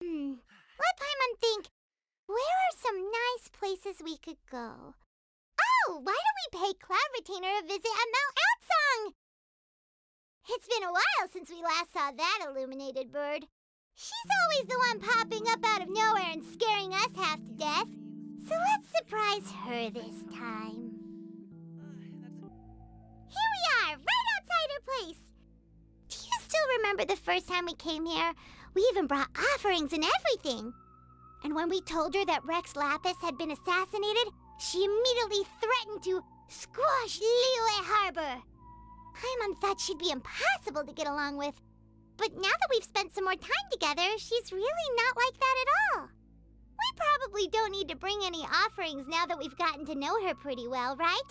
Let Paimon think. Where are some nice places we could go? Oh, why don't we pay Cloud Retainer a visit at Mount Outsong? It's been a while since we last saw that illuminated bird. She's always the one popping up out of nowhere and scaring us half to death. So let's surprise her this time. Here we are, right outside her place. Do you still remember the first time we came here? We even brought offerings and everything. And when we told her that Rex Lapis had been assassinated, she immediately threatened to squash Liyue Harbor. Paimon thought she'd be impossible to get along with. But now that we've spent some more time together, she's really not like that at all. We probably don't need to bring any offerings now that we've gotten to know her pretty well, right?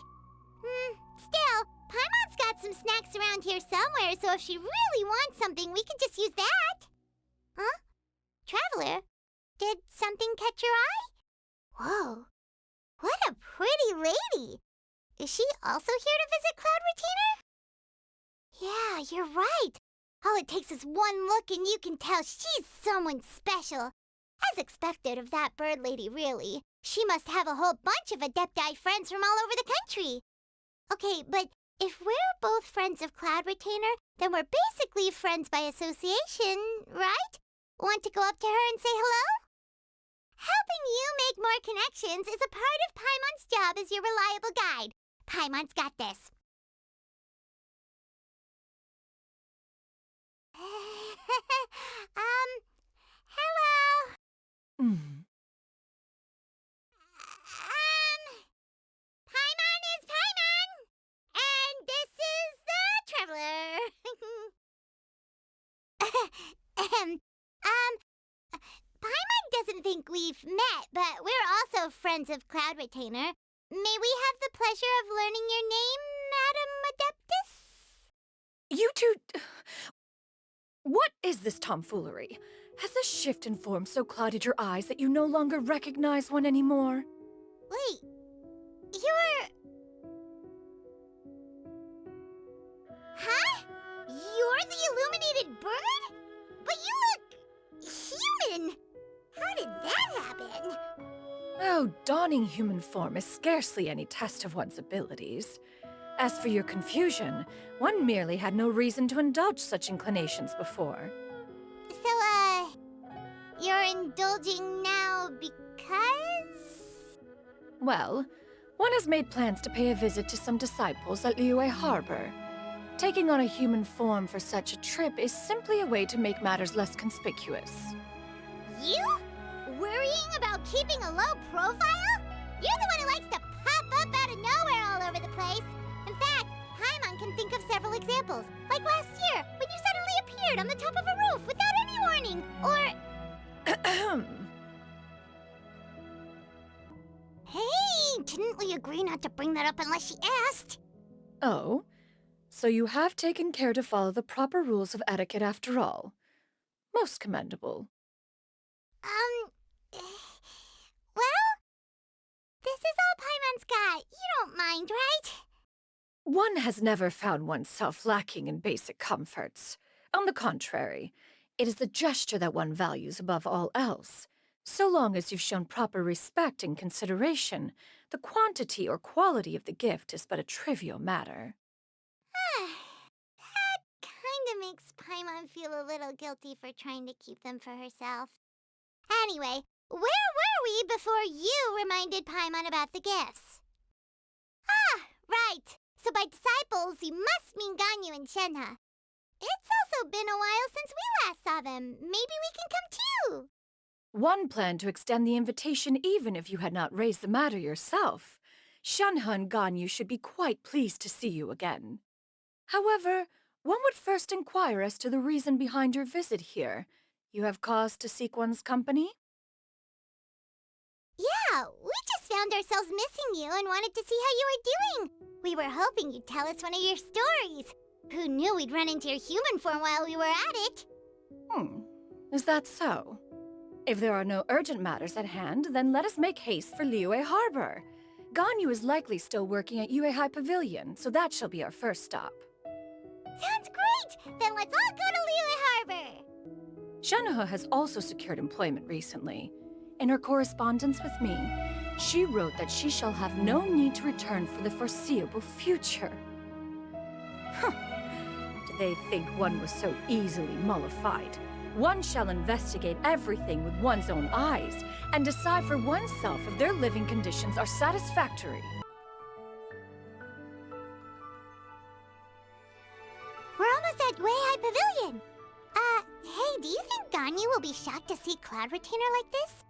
Still, Paimon's got some snacks around here somewhere, so if she really wants something, we can just use that. Huh? Traveler, did something catch your eye? Whoa, what a pretty lady. Is she also here to visit Cloud Retainer? Yeah, you're right. All it takes is one look and you can tell she's someone special. As expected of that bird lady, really. She must have a whole bunch of Adepti friends from all over the country. Okay, but if we're both friends of Cloud Retainer, then we're basically friends by association, right? Want to go up to her and say hello? Helping you make more connections is a part of Paimon's job as your reliable guide. Paimon's got this. Hello. Paimon is Paimon, and this is the Traveler. Paimon doesn't think we've met, but we're also friends of Cloud Retainer. May we have the pleasure of learning your name, Madam Adeptus? You two... What is this tomfoolery? Has this shift in form so clouded your eyes that you no longer recognize one anymore? Wait, you're... Huh? You're the illuminated bird? But you look... human! How did that happen? Oh, donning human form is scarcely any test of one's abilities. As for your confusion, one merely had no reason to indulge such inclinations before. So, you're indulging now because... Well, one has made plans to pay a visit to some disciples at Liyue Harbor. Taking on a human form for such a trip is simply a way to make matters less conspicuous. You? Worrying about keeping a low profile? You're the one who likes to pop up out of nowhere all over the place. In fact, Paimon can think of several examples. Like last year, when you suddenly appeared on the top of a roof without any warning. Or... Hey, didn't we agree not to bring that up unless she asked? Oh? So you have taken care to follow the proper rules of etiquette after all. Most commendable. Well, this is all Paimon's got. You don't mind, right? One has never found oneself lacking in basic comforts. On the contrary, it is the gesture that one values above all else. So long as you've shown proper respect and consideration, the quantity or quality of the gift is but a trivial matter. That kinda makes Paimon feel a little guilty for trying to keep them for herself. Anyway, where were we before you reminded Paimon about the gifts? Ah, right. So by disciples, you must mean Ganyu and Shenhe. It's also been a while since we last saw them. Maybe we can come too. One planned to extend the invitation even if you had not raised the matter yourself. Shenhe and Ganyu should be quite pleased to see you again. However, one would first inquire as to the reason behind your visit here. You have cause to seek one's company? Yeah, we just found ourselves missing you and wanted to see how you were doing. We were hoping you'd tell us one of your stories. Who knew we'd run into your human form while we were at it? Is that so? If there are no urgent matters at hand, then let us make haste for Liyue Harbor. Ganyu is likely still working at Yuehai Pavilion, so that shall be our first stop. Sounds great! Then let's all go to Liyue Harbor! Xianyun has also secured employment recently. In her correspondence with me, she wrote that she shall have no need to return for the foreseeable future. Huh. Do they think one was so easily mollified? One shall investigate everything with one's own eyes and decide for oneself if their living conditions are satisfactory. We're almost at High Pavilion. Hey, do you think Ganyu will be shocked to see Cloud Retainer like this?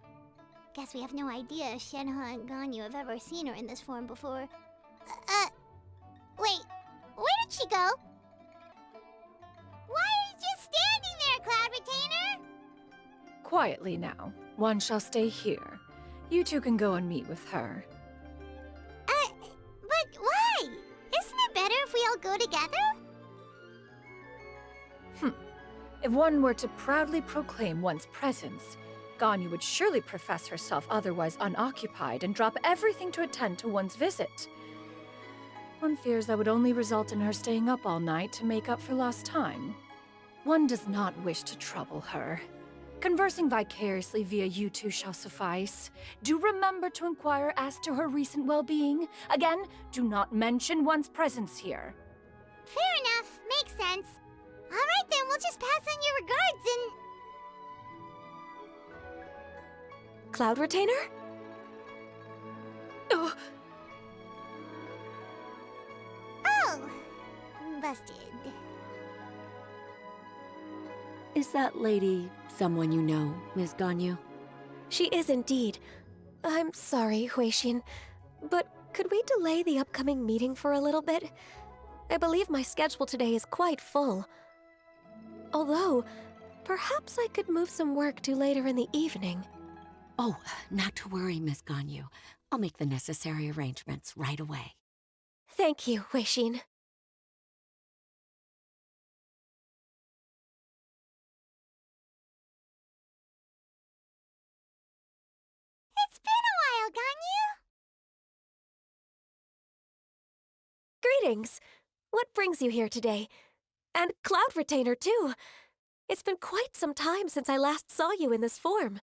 Guess we have no idea if Shenhe and Ganyu have ever seen her in this form before. Wait, where did she go? Why are you just standing there, Cloud Retainer? Quietly now. One shall stay here. You two can go and meet with her. But why? Isn't it better if we all go together? If one were to proudly proclaim one's presence, Ganyu would surely profess herself otherwise unoccupied and drop everything to attend to one's visit. One fears that would only result in her staying up all night to make up for lost time. One does not wish to trouble her. Conversing vicariously via you two shall suffice. Do remember to inquire as to her recent well-being. Again, do not mention one's presence here. Fair enough. Makes sense. All right then, we'll just pass on your regards and... Cloud Retainer? Oh, Oh, busted. Is that lady someone you know, Miss Ganyu? She is indeed. I'm sorry, Huixin, but could we delay the upcoming meeting for a little bit? I believe my schedule today is quite full. Although, perhaps I could move some work to later in the evening. Oh, not to worry, Miss Ganyu. I'll make the necessary arrangements right away. Thank you, Huixin. It's been a while, Ganyu. Greetings. What brings you here today? And Cloud Retainer, too. It's been quite some time since I last saw you in this form.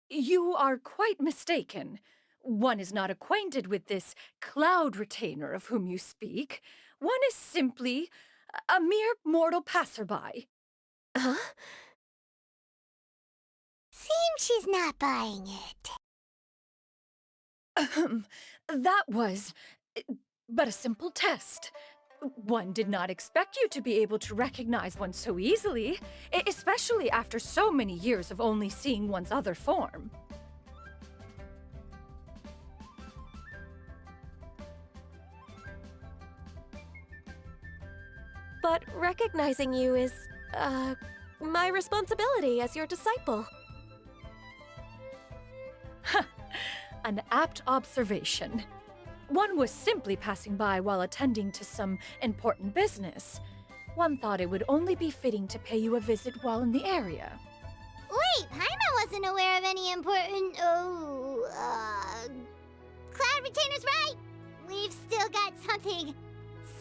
you are quite mistaken. One is not acquainted with this Cloud Retainer of whom you speak. One is simply a mere mortal passerby. Huh? Seems she's not buying it. That was but a simple test. One did not expect you to be able to recognize one so easily, especially after so many years of only seeing one's other form. But recognizing you is, my responsibility as your disciple. An apt observation. One was simply passing by while attending to some important business. One thought it would only be fitting to pay you a visit while in the area. Wait, Paimon wasn't aware of any important... Cloud Retainer's right! We've still got something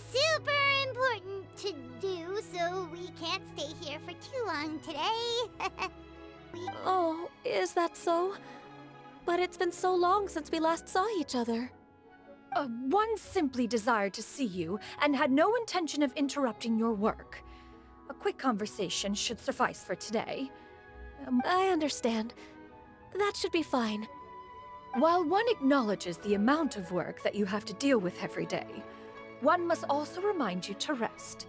super important to do, so we can't stay here for too long today. Oh, is that so? But it's been so long since we last saw each other. One simply desired to see you and had no intention of interrupting your work. A quick conversation should suffice for today. I understand. That should be fine. While one acknowledges the amount of work that you have to deal with every day, one must also remind you to rest.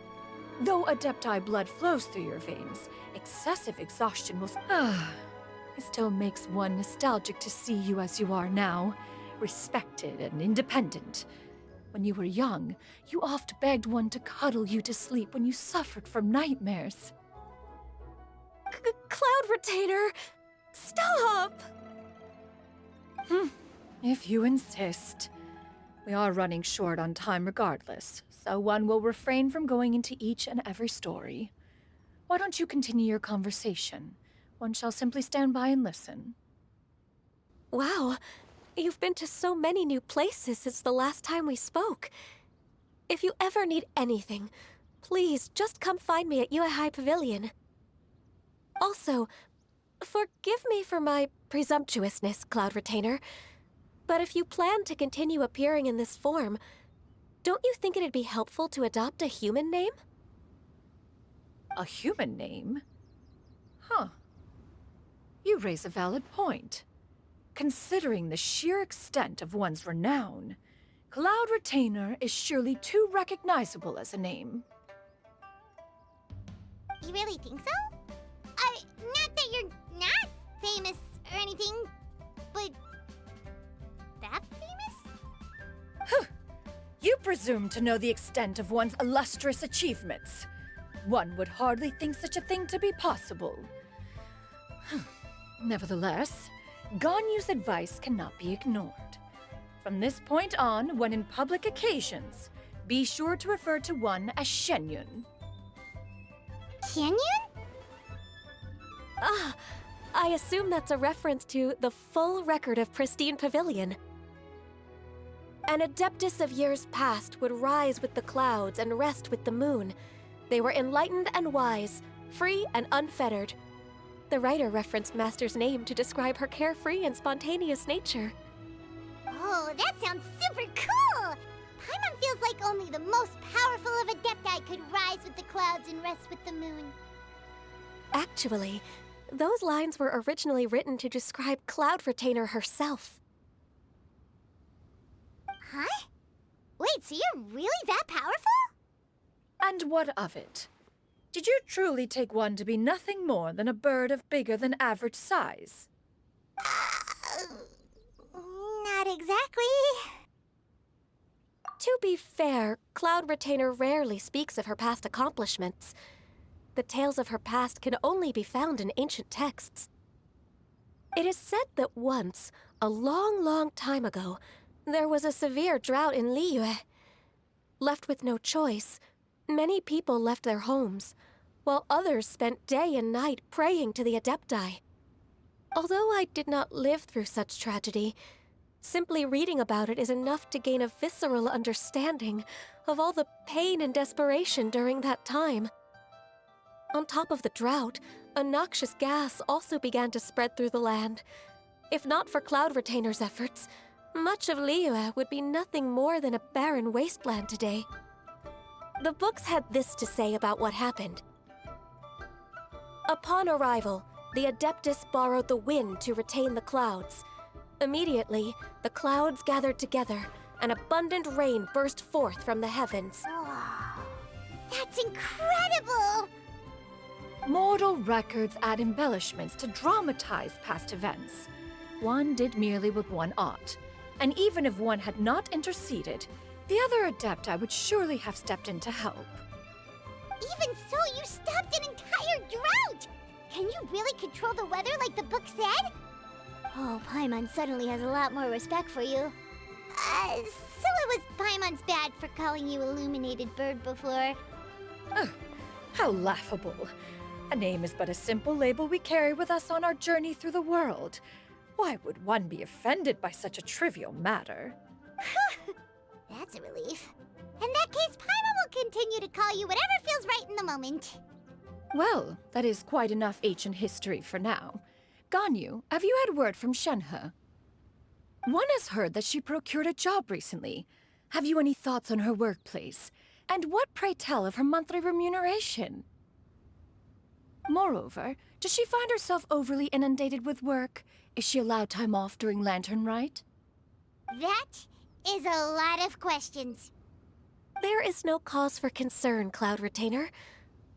Though Adepti blood flows through your veins, excessive exhaustion will... It still makes one nostalgic to see you as you are now, respected and independent. When you were young, you oft begged one to cuddle you to sleep when you suffered from nightmares. Cloud Retainer! Stop! If you insist. We are running short on time regardless, so one will refrain from going into each and every story. Why don't you continue your conversation? One shall simply stand by and listen. Wow, you've been to so many new places since the last time we spoke. If you ever need anything, please just come find me at High Pavilion. Also, forgive me for my presumptuousness, Cloud Retainer, but if you plan to continue appearing in this form, don't you think it'd be helpful to adopt a human name? A human name? Huh. You raise a valid point. Considering the sheer extent of one's renown, Cloud Retainer is surely too recognizable as a name. You really think so? Not that you're not famous or anything, but that famous? You presume to know the extent of one's illustrious achievements. One would hardly think such a thing to be possible. Nevertheless, Ganyu's advice cannot be ignored. From this point on, when in public occasions, be sure to refer to one as Xianyun. Xianyun? Ah, I assume that's a reference to the full record of Pristine Pavilion. An Adeptus of years past would rise with the clouds and rest with the moon. They were enlightened and wise, free and unfettered. The writer referenced Master's name to describe her carefree and spontaneous nature. Oh, that sounds super cool! Paimon feels like only the most powerful of Adepti could rise with the clouds and rest with the moon. Actually, those lines were originally written to describe Cloud Retainer herself. Huh? Wait, so you're really that powerful? And what of it? Did you truly take one to be nothing more than a bird of bigger than average size? Not exactly. To be fair, Cloud Retainer rarely speaks of her past accomplishments. The tales of her past can only be found in ancient texts. It is said that once, a long, long time ago, there was a severe drought in Liyue. Left with no choice, many people left their homes, while others spent day and night praying to the Adepti. Although I did not live through such tragedy, simply reading about it is enough to gain a visceral understanding of all the pain and desperation during that time. On top of the drought, a noxious gas also began to spread through the land. If not for Cloud Retainer's efforts, much of Liyue would be nothing more than a barren wasteland today. The books had this to say about what happened. Upon arrival, the Adeptus borrowed the wind to retain the clouds. Immediately, the clouds gathered together, and abundant rain burst forth from the heavens. Wow. That's incredible! Mortal records add embellishments to dramatize past events. One did merely what one ought, and even if one had not interceded, the other Adepti would surely have stepped in to help. Even so, you stopped an entire drought! Can you really control the weather like the book said? Oh, Paimon suddenly has a lot more respect for you. So it was Paimon's bad for calling you Illuminated Bird before. How laughable. A name is but a simple label we carry with us on our journey through the world. Why would one be offended by such a trivial matter? That's a relief. In that case, Paimon will continue to call you whatever feels right in the moment. Well, that is quite enough ancient history for now. Ganyu, have you had word from Shenhe? One has heard that she procured a job recently. Have you any thoughts on her workplace? And what, pray tell, of her monthly remuneration? Moreover, does she find herself overly inundated with work? Is she allowed time off during Lantern Rite? That is a lot of questions. There is no cause for concern, Cloud Retainer.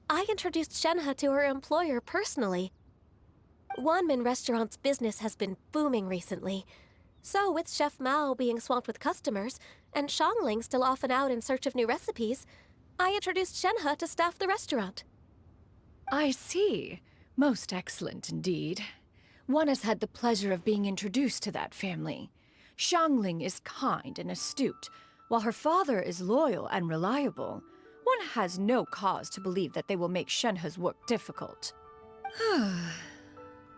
I introduced Shenhe to her employer personally. Wanmin Restaurant's business has been booming recently. So, with Chef Mao being swamped with customers, and Xiangling still off and out in search of new recipes, I introduced Shenhe to staff the restaurant. I see. Most excellent indeed. One has had the pleasure of being introduced to that family. Xiangling is kind and astute, while her father is loyal and reliable. One has no cause to believe that they will make Shenhe's work difficult.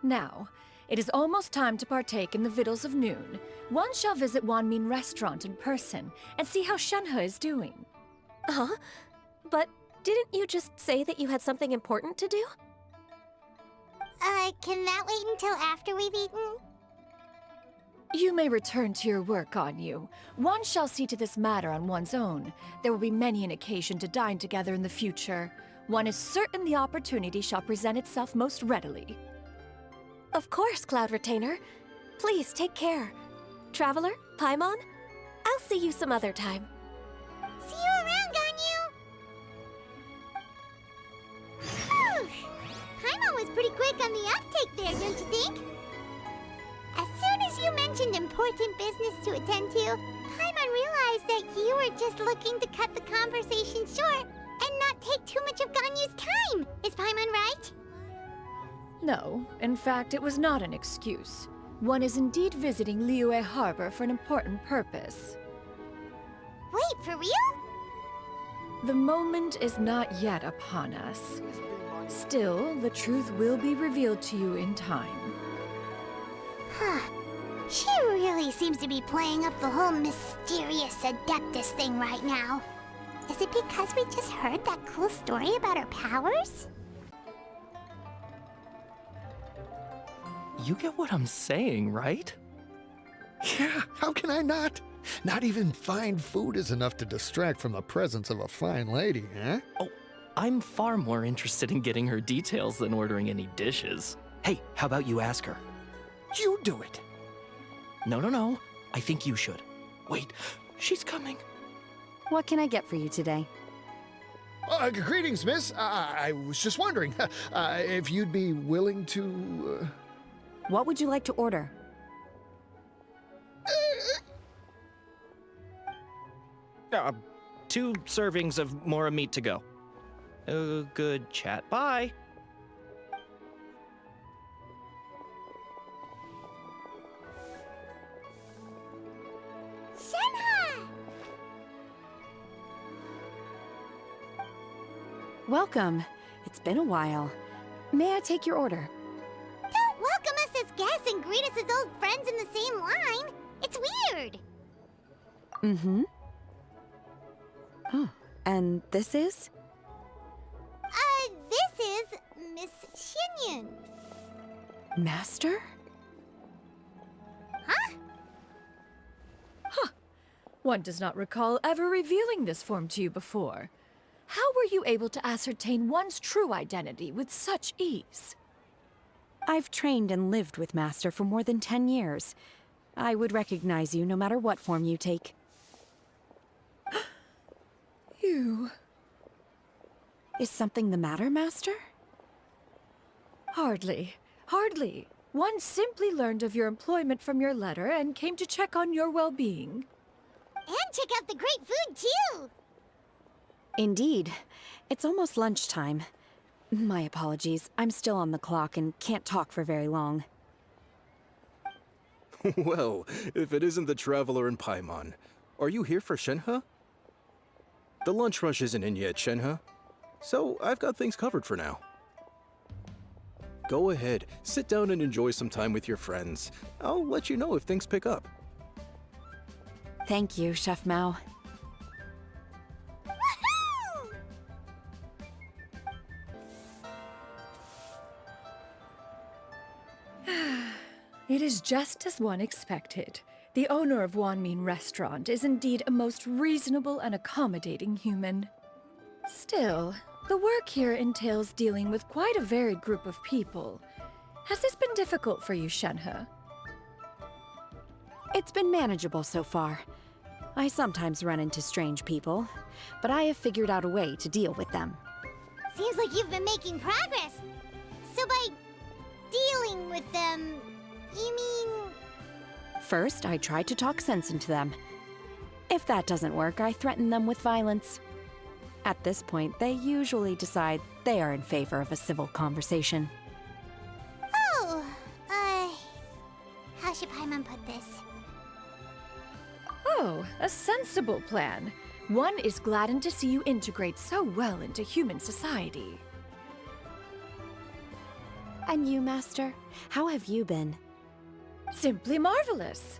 Now, it is almost time to partake in the victuals of noon. One shall visit Wanmin Restaurant in person and see how Shenhe is doing. Huh? But didn't you just say that you had something important to do? Can that wait until after we've eaten? You may return to your work, Xianyun. One shall see to this matter on one's own. There will be many an occasion to dine together in the future. One is certain the opportunity shall present itself most readily. Of course, Cloud Retainer. Please take care. Traveler, Paimon, I'll see you some other time. See you around, Ganyu! Whew! Paimon was pretty quick on the uptake there, don't you think? As soon as you mentioned important business to attend to, Paimon realized that you were just looking to cut the conversation short and not take too much of Ganyu's time. Is Paimon right? No, in fact, it was not an excuse. One is indeed visiting Liyue Harbor for an important purpose. Wait, for real? The moment is not yet upon us. Still, the truth will be revealed to you in time. Huh. She really seems to be playing up the whole mysterious Adeptus thing right now. Is it because we just heard that cool story about her powers? You get what I'm saying, right? Yeah, how can I not? Not even fine food is enough to distract from the presence of a fine lady, huh? Oh, I'm far more interested in getting her details than ordering any dishes. Hey, how about you ask her? You do it. No. I think you should. Wait, she's coming. What can I get for you today? Greetings, miss. I was just wondering if you'd be willing to... What would you like to order? 2 servings of Mora meat to go. Good chat. Bye. Shenhe! Welcome. It's been a while. May I take your order? Don't welcome us as guests and greet us as old friends in the same line. It's weird. Mm-hmm. Oh, and this is? This is Miss Xianyun. Master? Huh? One does not recall ever revealing this form to you before. How were you able to ascertain one's true identity with such ease? I've trained and lived with Master for more than 10 years. I would recognize you no matter what form you take. You... Is something the matter, Master? Hardly. Hardly. One simply learned of your employment from your letter and came to check on your well-being. And check out the great food, too! Indeed. It's almost lunchtime. My apologies. I'm still on the clock and can't talk for very long. Well, if it isn't the Traveler and Paimon, are you here for Shenhe? The lunch rush isn't in yet, Shenhe. So I've got things covered for now. Go ahead, sit down and enjoy some time with your friends. I'll let you know if things pick up. Thank you, Chef Mao. Woohoo! It is just as one expected. The owner of Wanmin Restaurant is indeed a most reasonable and accommodating human. Still, the work here entails dealing with quite a varied group of people. Has this been difficult for you, Shenhe? It's been manageable so far. I sometimes run into strange people, but I have figured out a way to deal with them. Seems like you've been making progress. So by dealing with them, you mean... First, I try to talk sense into them. If that doesn't work, I threaten them with violence. At this point, they usually decide they are in favor of a civil conversation. Oh, how should Paimon put this? Oh, a sensible plan. One is gladdened to see you integrate so well into human society. And you, Master? How have you been? Simply marvelous.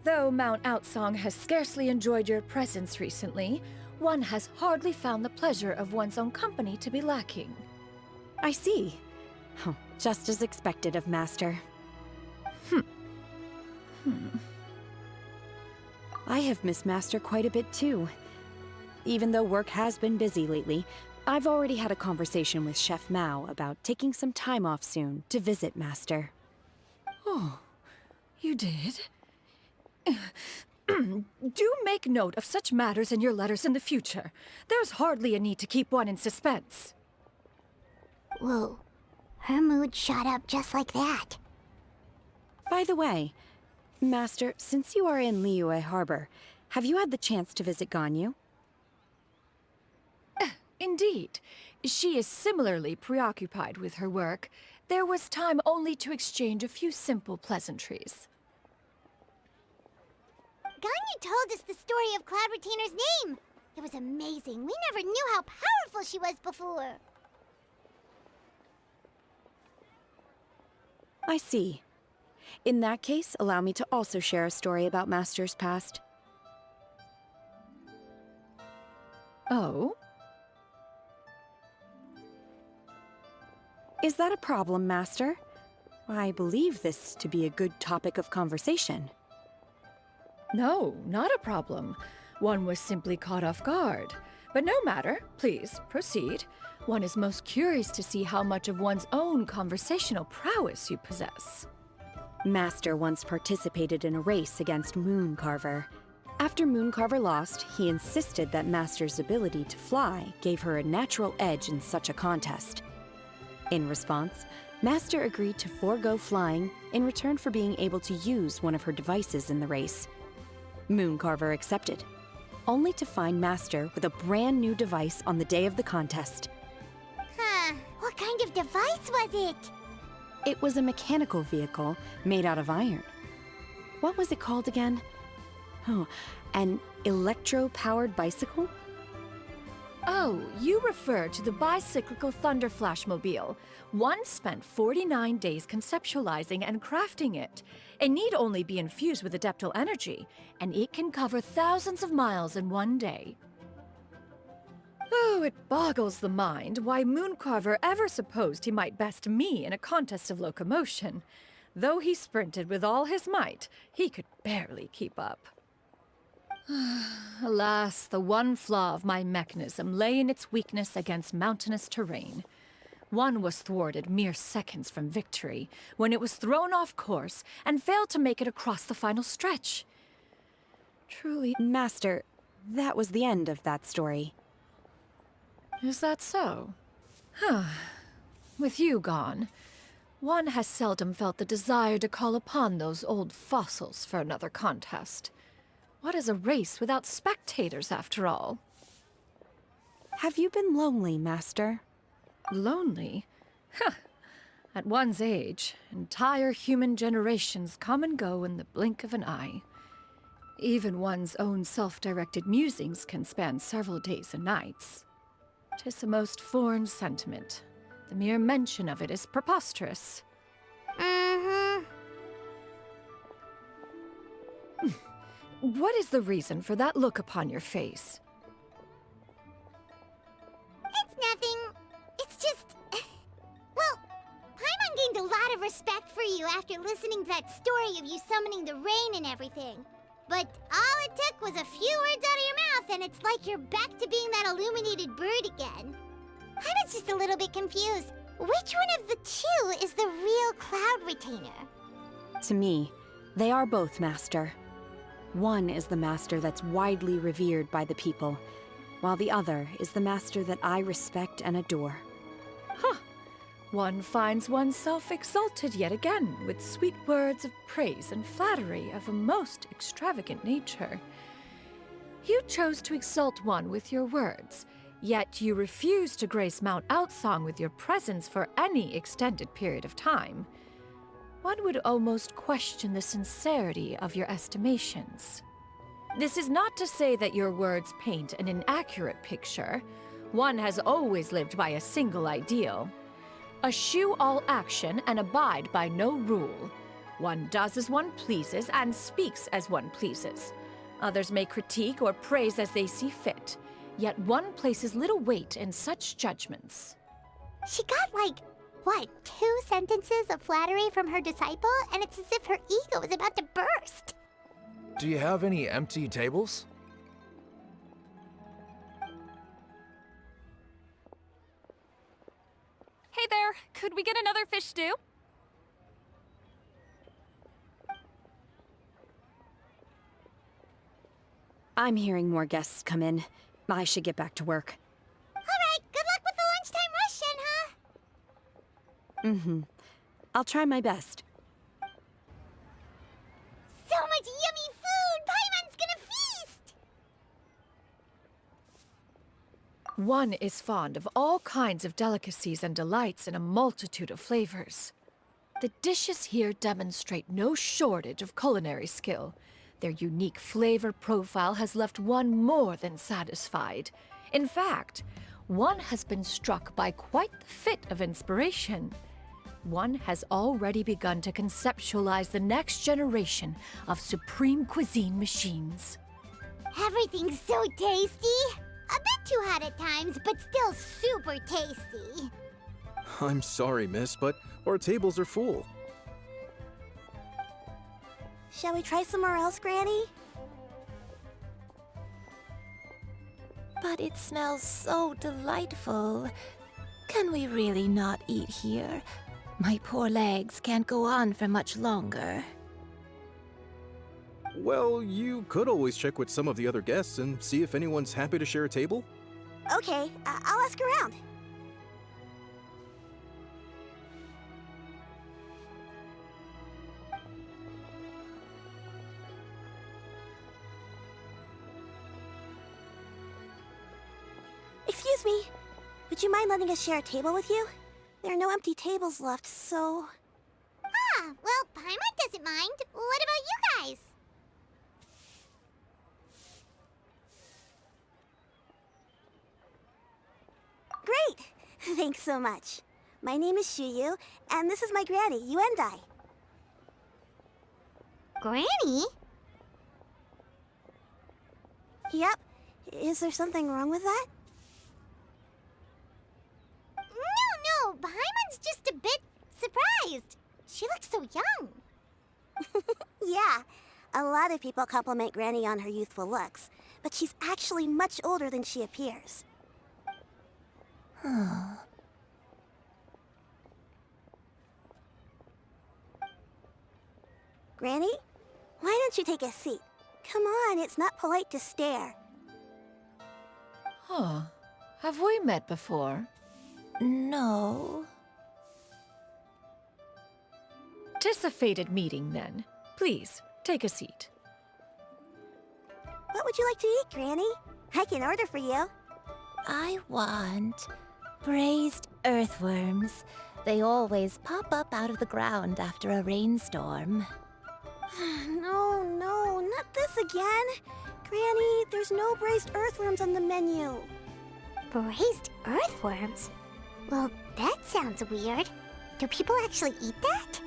Though Mount Outsong has scarcely enjoyed your presence recently, one has hardly found the pleasure of one's own company to be lacking. I see. Oh, Just as expected of Master. I have missed Master quite a bit too. Even though work has been busy lately, I've already had a conversation with Chef Mao about taking some time off soon to visit Master. Oh, you did? Do make note of such matters in your letters in the future. There's hardly a need to keep one in suspense. Whoa. Her mood shot up just like that. By the way, Master, since you are in Liyue Harbor, have you had the chance to visit Ganyu? Indeed. She is similarly preoccupied with her work. There was time only to exchange a few simple pleasantries. Ganyu told us the story of Cloud Retainer's name. It was amazing. We never knew how powerful she was before. I see. In that case, allow me to also share a story about Master's past. Oh? Is that a problem, Master? I believe this to be a good topic of conversation. No, not a problem. One was simply caught off guard. But no matter. Please, proceed. One is most curious to see how much of one's own conversational prowess you possess. Master once participated in a race against Mooncarver. After Mooncarver lost, he insisted that Master's ability to fly gave her a natural edge in such a contest. In response, Master agreed to forego flying in return for being able to use one of her devices in the race. Mooncarver accepted, only to find Master with a brand new device on the day of the contest. Huh. What kind of device was it? It was a mechanical vehicle made out of iron. What was it called again? Oh, an electro-powered bicycle? Oh, you refer to the bicyclical Thunder Flashmobile. One spent 49 days conceptualizing and crafting it. It need only be infused with adeptal energy, and it can cover thousands of miles in one day. Oh, it boggles the mind why Mooncarver ever supposed he might best me in a contest of locomotion. Though he sprinted with all his might, he could barely keep up. Alas, the one flaw of my mechanism lay in its weakness against mountainous terrain. One was thwarted mere seconds from victory, when it was thrown off course and failed to make it across the final stretch. Truly... Master, that was the end of that story. Is that so? Huh. With you gone, one has seldom felt the desire to call upon those old fossils for another contest. What is a race without spectators, after all? Have you been lonely, Master? Lonely? Huh. At one's age, entire human generations come and go in the blink of an eye. Even one's own self-directed musings can span several days and nights. 'Tis a most foreign sentiment. The mere mention of it is preposterous. Mm-hmm. What is the reason for that look upon your face? It's nothing. It's just... Well, Paimon gained a lot of respect for you after listening to that story of you summoning the rain and everything. But all it took was a few words out of your mouth and it's like you're back to being that illuminated bird again. I was just a little bit confused. Which one of the two is the real Cloud Retainer? To me, they are both, Master. One is the Master that's widely revered by the people, while the other is the Master that I respect and adore. Huh. One finds oneself exalted yet again with sweet words of praise and flattery of a most extravagant nature. You chose to exalt one with your words, yet you refuse to grace Mount Outsong with your presence for any extended period of time. One would almost question the sincerity of your estimations. This is not to say that your words paint an inaccurate picture. One has always lived by a single ideal. Eschew all action and abide by no rule. One does as one pleases and speaks as one pleases. Others may critique or praise as they see fit, yet one places little weight in such judgments. She got, like, What, 2 sentences of flattery from her disciple, and it's as if her ego is about to burst. Do you have any empty tables? Hey there, could we get another fish stew? I'm hearing more guests come in. I should get back to work. All right, good luck with the lunchtime rush, Shenhe. I'll try my best. So much yummy food! Paimon's gonna feast! One is fond of all kinds of delicacies and delights in a multitude of flavors. The dishes here demonstrate no shortage of culinary skill. Their unique flavor profile has left one more than satisfied. In fact, one has been struck by quite the fit of inspiration. One has already begun to conceptualize the next generation of supreme cuisine machines. Everything's so tasty! A bit too hot at times, but still super tasty. I'm sorry, miss, but our tables are full. Shall we try somewhere else, Granny? But it smells so delightful. Can we really not eat here? My poor legs can't go on for much longer. Well, you could always check with some of the other guests and see if anyone's happy to share a table. Okay, I'll ask around. Excuse me. Would you mind letting us share a table with you? There are no empty tables left, so... Ah, well, Paimon doesn't mind. What about you guys? Great! Thanks so much. My name is Xianyun, and this is my granny, Yuendai. Granny? Yep. Is there something wrong with that? No, Paimon's just a bit surprised. She looks so young. Yeah, a lot of people compliment Granny on her youthful looks, but she's actually much older than she appears. Granny, why don't you take a seat? Come on, it's not polite to stare. Huh. Have we met before? No. 'Tis a fated meeting, then. Please, take a seat. What would you like to eat, Granny? I can order for you. I want braised earthworms. They always pop up out of the ground after a rainstorm. No, not this again. Granny, there's no braised earthworms on the menu. Braised earthworms? Well, that sounds weird. Do people actually eat that?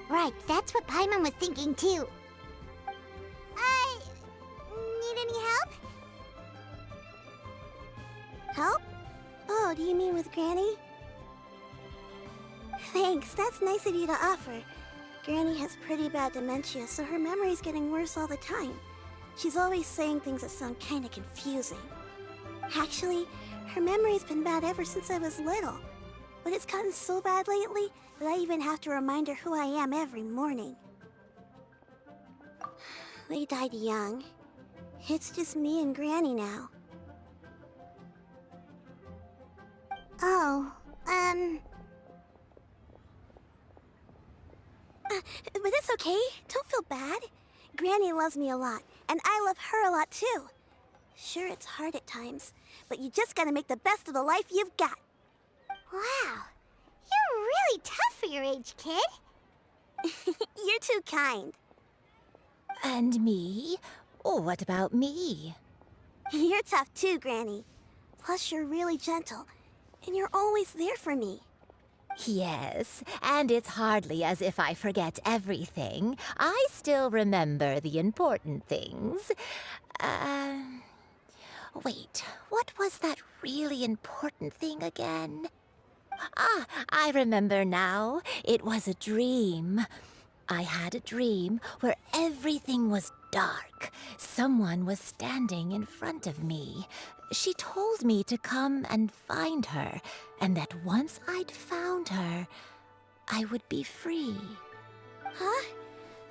Right, that's what Paimon was thinking too. Need any help? Help? Oh, do you mean with Granny? Thanks, that's nice of you to offer. Granny has pretty bad dementia, so her memory's getting worse all the time. She's always saying things that sound kinda confusing. Actually, her memory's been bad ever since I was little. But it's gotten so bad lately that I even have to remind her who I am every morning. They died young. It's just me and Granny now. But it's okay. Don't feel bad. Granny loves me a lot, and I love her a lot too. Sure, it's hard at times, but you just gotta make the best of the life you've got. Wow, you're really tough for your age, kid. You're too kind. And me? Oh, what about me? You're tough too, Granny. Plus, you're really gentle, and you're always there for me. Yes, and it's hardly as if I forget everything. I still remember the important things. Wait, what was that really important thing again? I remember now. It was a dream. I had a dream where everything was dark. Someone was standing in front of me. She told me to come and find her, and that once I'd found her, I would be free. Huh?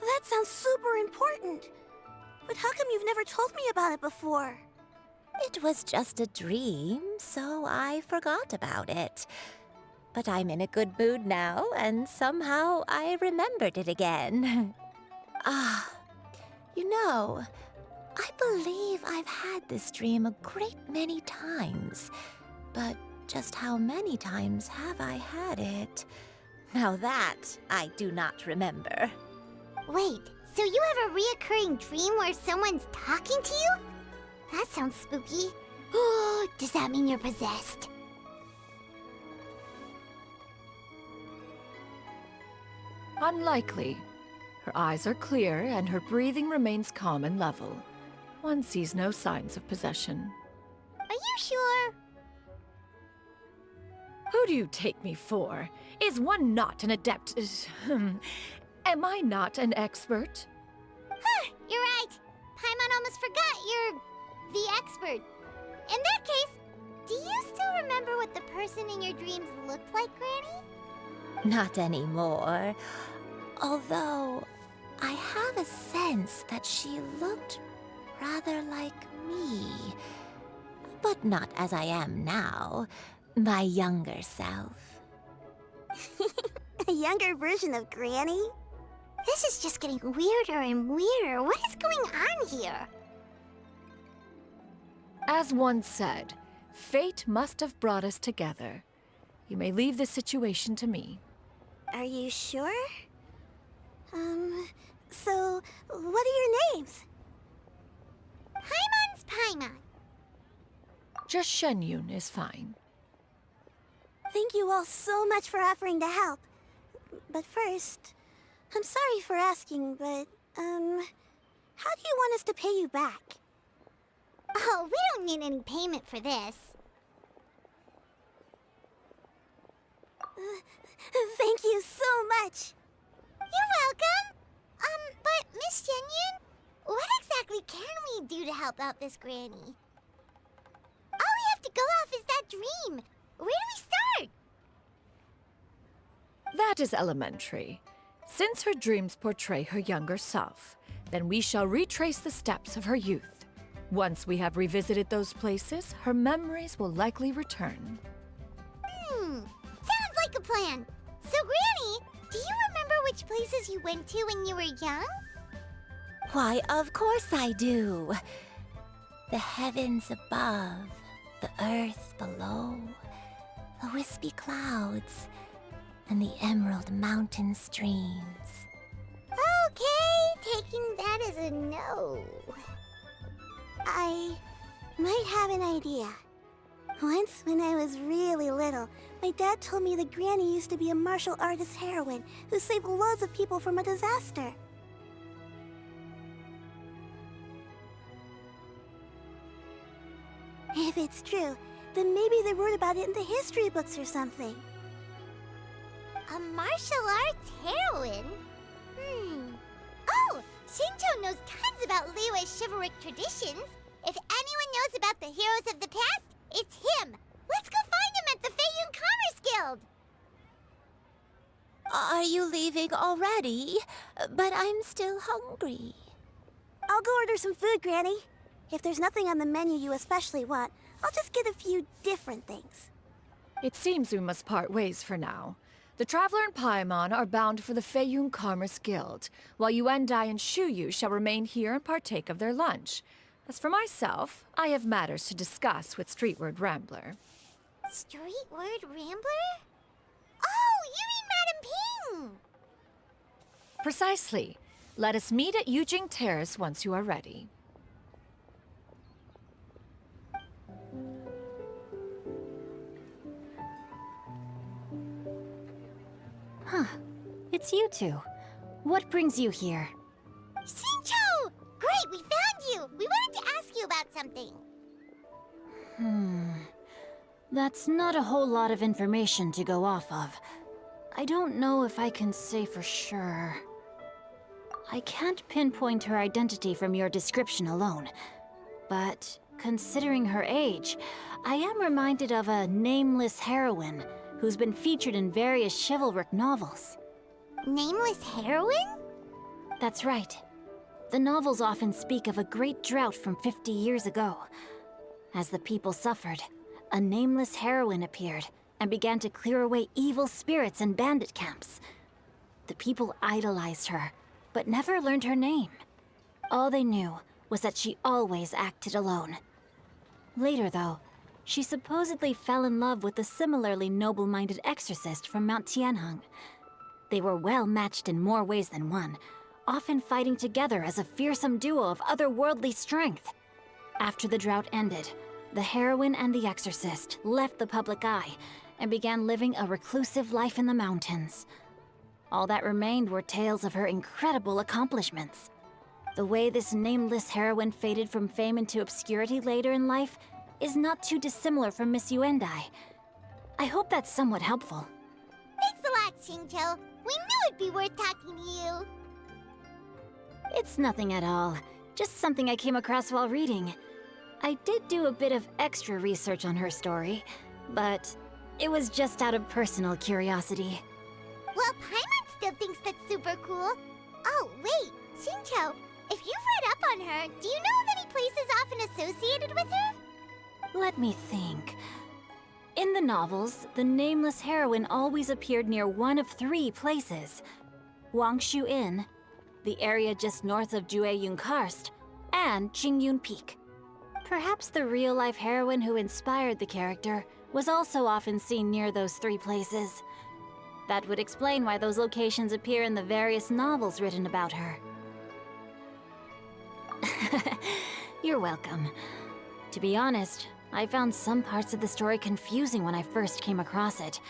That sounds super important. But how come you've never told me about it before? It was just a dream, so I forgot about it. But I'm in a good mood now, and somehow I remembered it again. You know, I believe I've had this dream a great many times. But just how many times have I had it? Now that I do not remember. Wait, so you have a reoccurring dream where someone's talking to you? That sounds spooky. Oh, does that mean you're possessed? Unlikely. Her eyes are clear and her breathing remains calm and level. One sees no signs of possession. Are you sure? Who do you take me for? Is one not an adept? Am I not an expert? Huh, you're right. Paimon almost forgot you're the expert. In that case, do you still remember what the person in your dreams looked like, Granny? Not anymore. Although, I have a sense that she looked rather like me. But not as I am now. My younger self. A younger version of Granny? This is just getting weirder and weirder. What is going on here? As one said, fate must have brought us together. You may leave this situation to me. Are you sure? So, what are your names? Paimon's Paimon. Just Xianyun is fine. Thank you all so much for offering to help. But first, I'm sorry for asking, but, how do you want us to pay you back? Oh, we don't need any payment for this. Thank you so much. You're welcome. But Miss Xianyun, what exactly can we do to help out this granny? All we have to go off is that dream. Where do we start? That is elementary. Since her dreams portray her younger self, then we shall retrace the steps of her youth. Once we have revisited those places, her memories will likely return. Sounds like a plan. So, Granny, do you remember which places you went to when you were young? Why, of course I do. The heavens above, the earth below, the wispy clouds, and the emerald mountain streams. Okay, taking that as a no. I might have an idea. Once, when I was really little, my dad told me that Granny used to be a martial artist heroine who saved loads of people from a disaster. If it's true, then maybe they wrote about it in the history books or something. A martial arts heroine? Oh, Shincho knows tons about Liyue's chivalric traditions. If anyone knows about the heroes of the past, it's him. Let's go find him at the Feiyun Commerce Guild. Are you leaving already? But I'm still hungry. I'll go order some food, Granny. If there's nothing on the menu you especially want, I'll just get a few different things. It seems we must part ways for now. The Traveler and Paimon are bound for the Feiyun Commerce Guild, while Yuendai and Shuyu shall remain here and partake of their lunch. As for myself, I have matters to discuss with Streetward Rambler. Streetward Rambler? Oh, you mean Madam Ping! Precisely. Let us meet at Yujing Terrace once you are ready. Huh. It's you two. What brings you here? Shincho! Great, we found! We wanted to ask you about something. That's not a whole lot of information to go off of. I don't know if I can say for sure. I can't pinpoint her identity from your description alone, but considering her age, I am reminded of a nameless heroine who's been featured in various chivalric novels. Nameless heroine? That's right. The novels often speak of a great drought from 50 years ago. As the people suffered, a nameless heroine appeared and began to clear away evil spirits and bandit camps. The people idolized her, but never learned her name. All they knew was that she always acted alone. Later, though, she supposedly fell in love with a similarly noble-minded exorcist from Mount Tianheng. They were well matched in more ways than one, often fighting together as a fearsome duo of otherworldly strength. After the drought ended, the heroine and the exorcist left the public eye and began living a reclusive life in the mountains. All that remained were tales of her incredible accomplishments. The way this nameless heroine faded from fame into obscurity later in life is not too dissimilar from Miss Yuendai. I hope that's somewhat helpful. Thanks a lot, Xingqiu. We knew it'd be worth talking to you. It's nothing at all. Just something I came across while reading. I did do a bit of extra research on her story, but it was just out of personal curiosity. Well, Paimon still thinks that's super cool. Oh, wait, Xingqiu, if you've read up on her, do you know of any places often associated with her? Let me think. In the novels, the nameless heroine always appeared near one of 3 places. Wangshu Inn, the area just north of Jueyun Karst, and Xianyun Peak. Perhaps the real-life heroine who inspired the character was also often seen near those 3 places. That would explain why those locations appear in the various novels written about her. You're welcome. To be honest, I found some parts of the story confusing when I first came across it.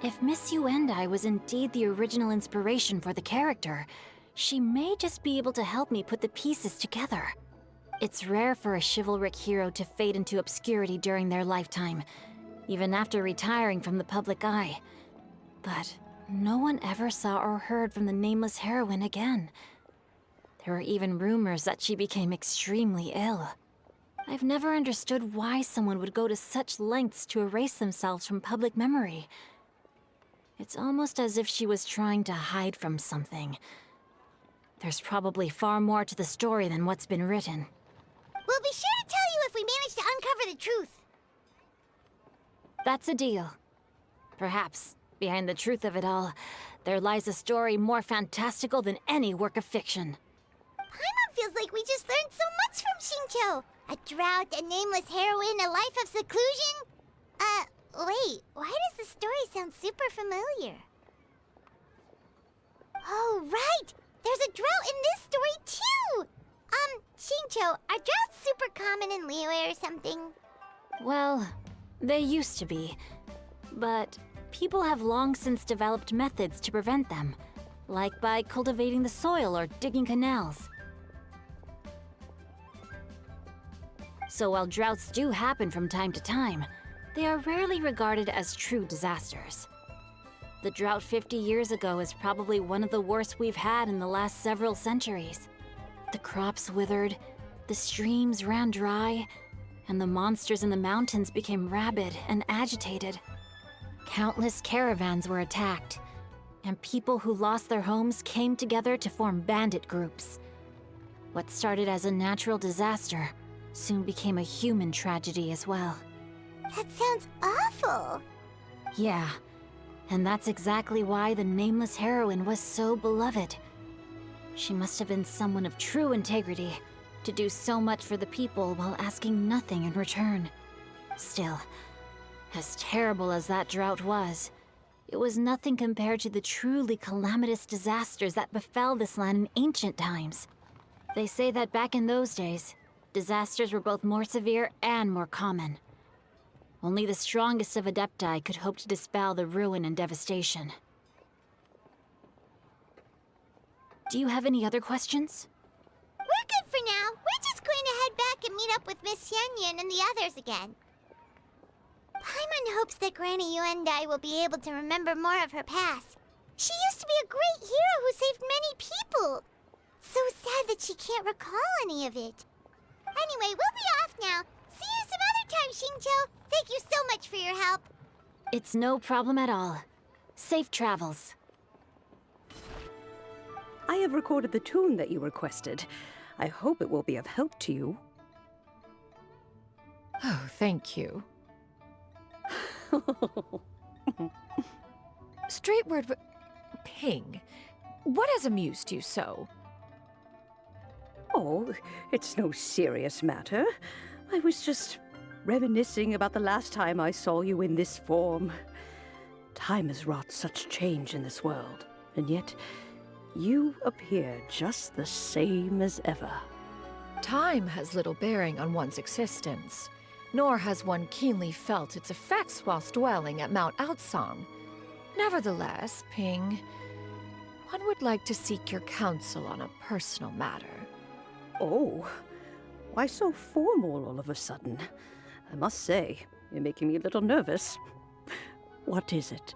If Miss Yuendai was indeed the original inspiration for the character, she may just be able to help me put the pieces together. It's rare for a chivalric hero to fade into obscurity during their lifetime, even after retiring from the public eye. But no one ever saw or heard from the nameless heroine again. There were even rumors that she became extremely ill. I've never understood why someone would go to such lengths to erase themselves from public memory. It's almost as if she was trying to hide from something. There's probably far more to the story than what's been written. We'll be sure to tell you if we manage to uncover the truth. That's a deal. Perhaps, behind the truth of it all, there lies a story more fantastical than any work of fiction. Paimon feels like we just learned so much from Xingqiu. A drought, a nameless heroine, a life of seclusion. Wait, why does the story sound super familiar? Oh, right! There's a drought in this story, too! Xingqiu, are droughts super common in Liyue or something? Well, they used to be. But people have long since developed methods to prevent them, like by cultivating the soil or digging canals. So while droughts do happen from time to time, they are rarely regarded as true disasters. The drought 50 years ago is probably one of the worst we've had in the last several centuries. The crops withered, the streams ran dry, and the monsters in the mountains became rabid and agitated. Countless caravans were attacked, and people who lost their homes came together to form bandit groups. What started as a natural disaster soon became a human tragedy as well. That sounds awful. Yeah, and that's exactly why the nameless heroine was so beloved. She must have been someone of true integrity, to do so much for the people while asking nothing in return. Still, as terrible as that drought was, it was nothing compared to the truly calamitous disasters that befell this land in ancient times. They say that back in those days, disasters were both more severe and more common. Only the strongest of Adepti could hope to dispel the ruin and devastation. Do you have any other questions? We're good for now. We're just going to head back and meet up with Miss Xianyun and the others again. Xianyun hopes that Granny Yuendai will be able to remember more of her past. She used to be a great hero who saved many people. So sad that she can't recall any of it. Anyway, we'll be off now. See you some other time, Xingqiu. Thank you so much for your help. It's no problem at all. Safe travels. I have recorded the tune that you requested. I hope it will be of help to you. Oh, thank you. Straightward, Ping, what has amused you so? Oh, it's no serious matter. I was just reminiscing about the last time I saw you in this form. Time has wrought such change in this world, and yet you appear just the same as ever. Time has little bearing on one's existence, nor has one keenly felt its effects whilst dwelling at Mount Outsong. Nevertheless, Ping, one would like to seek your counsel on a personal matter. Oh, why so formal all of a sudden? I must say, you're making me a little nervous. What is it?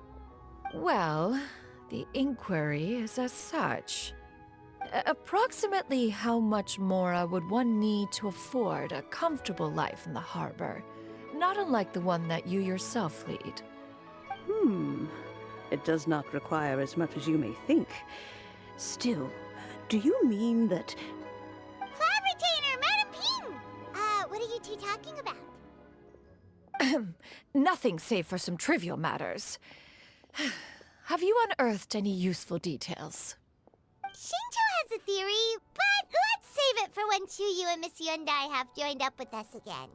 Well, the inquiry is as such. Approximately how much mora would one need to afford a comfortable life in the harbor, not unlike the one that you yourself lead? It does not require as much as you may think. Still, do you mean that... Flag Retainer, Madam Ping! What are you two talking about? Nothing save for some trivial matters. Have you unearthed any useful details? Xingqiu has a theory, but let's save it for when Chuyu and Miss Yuendai have joined up with us again.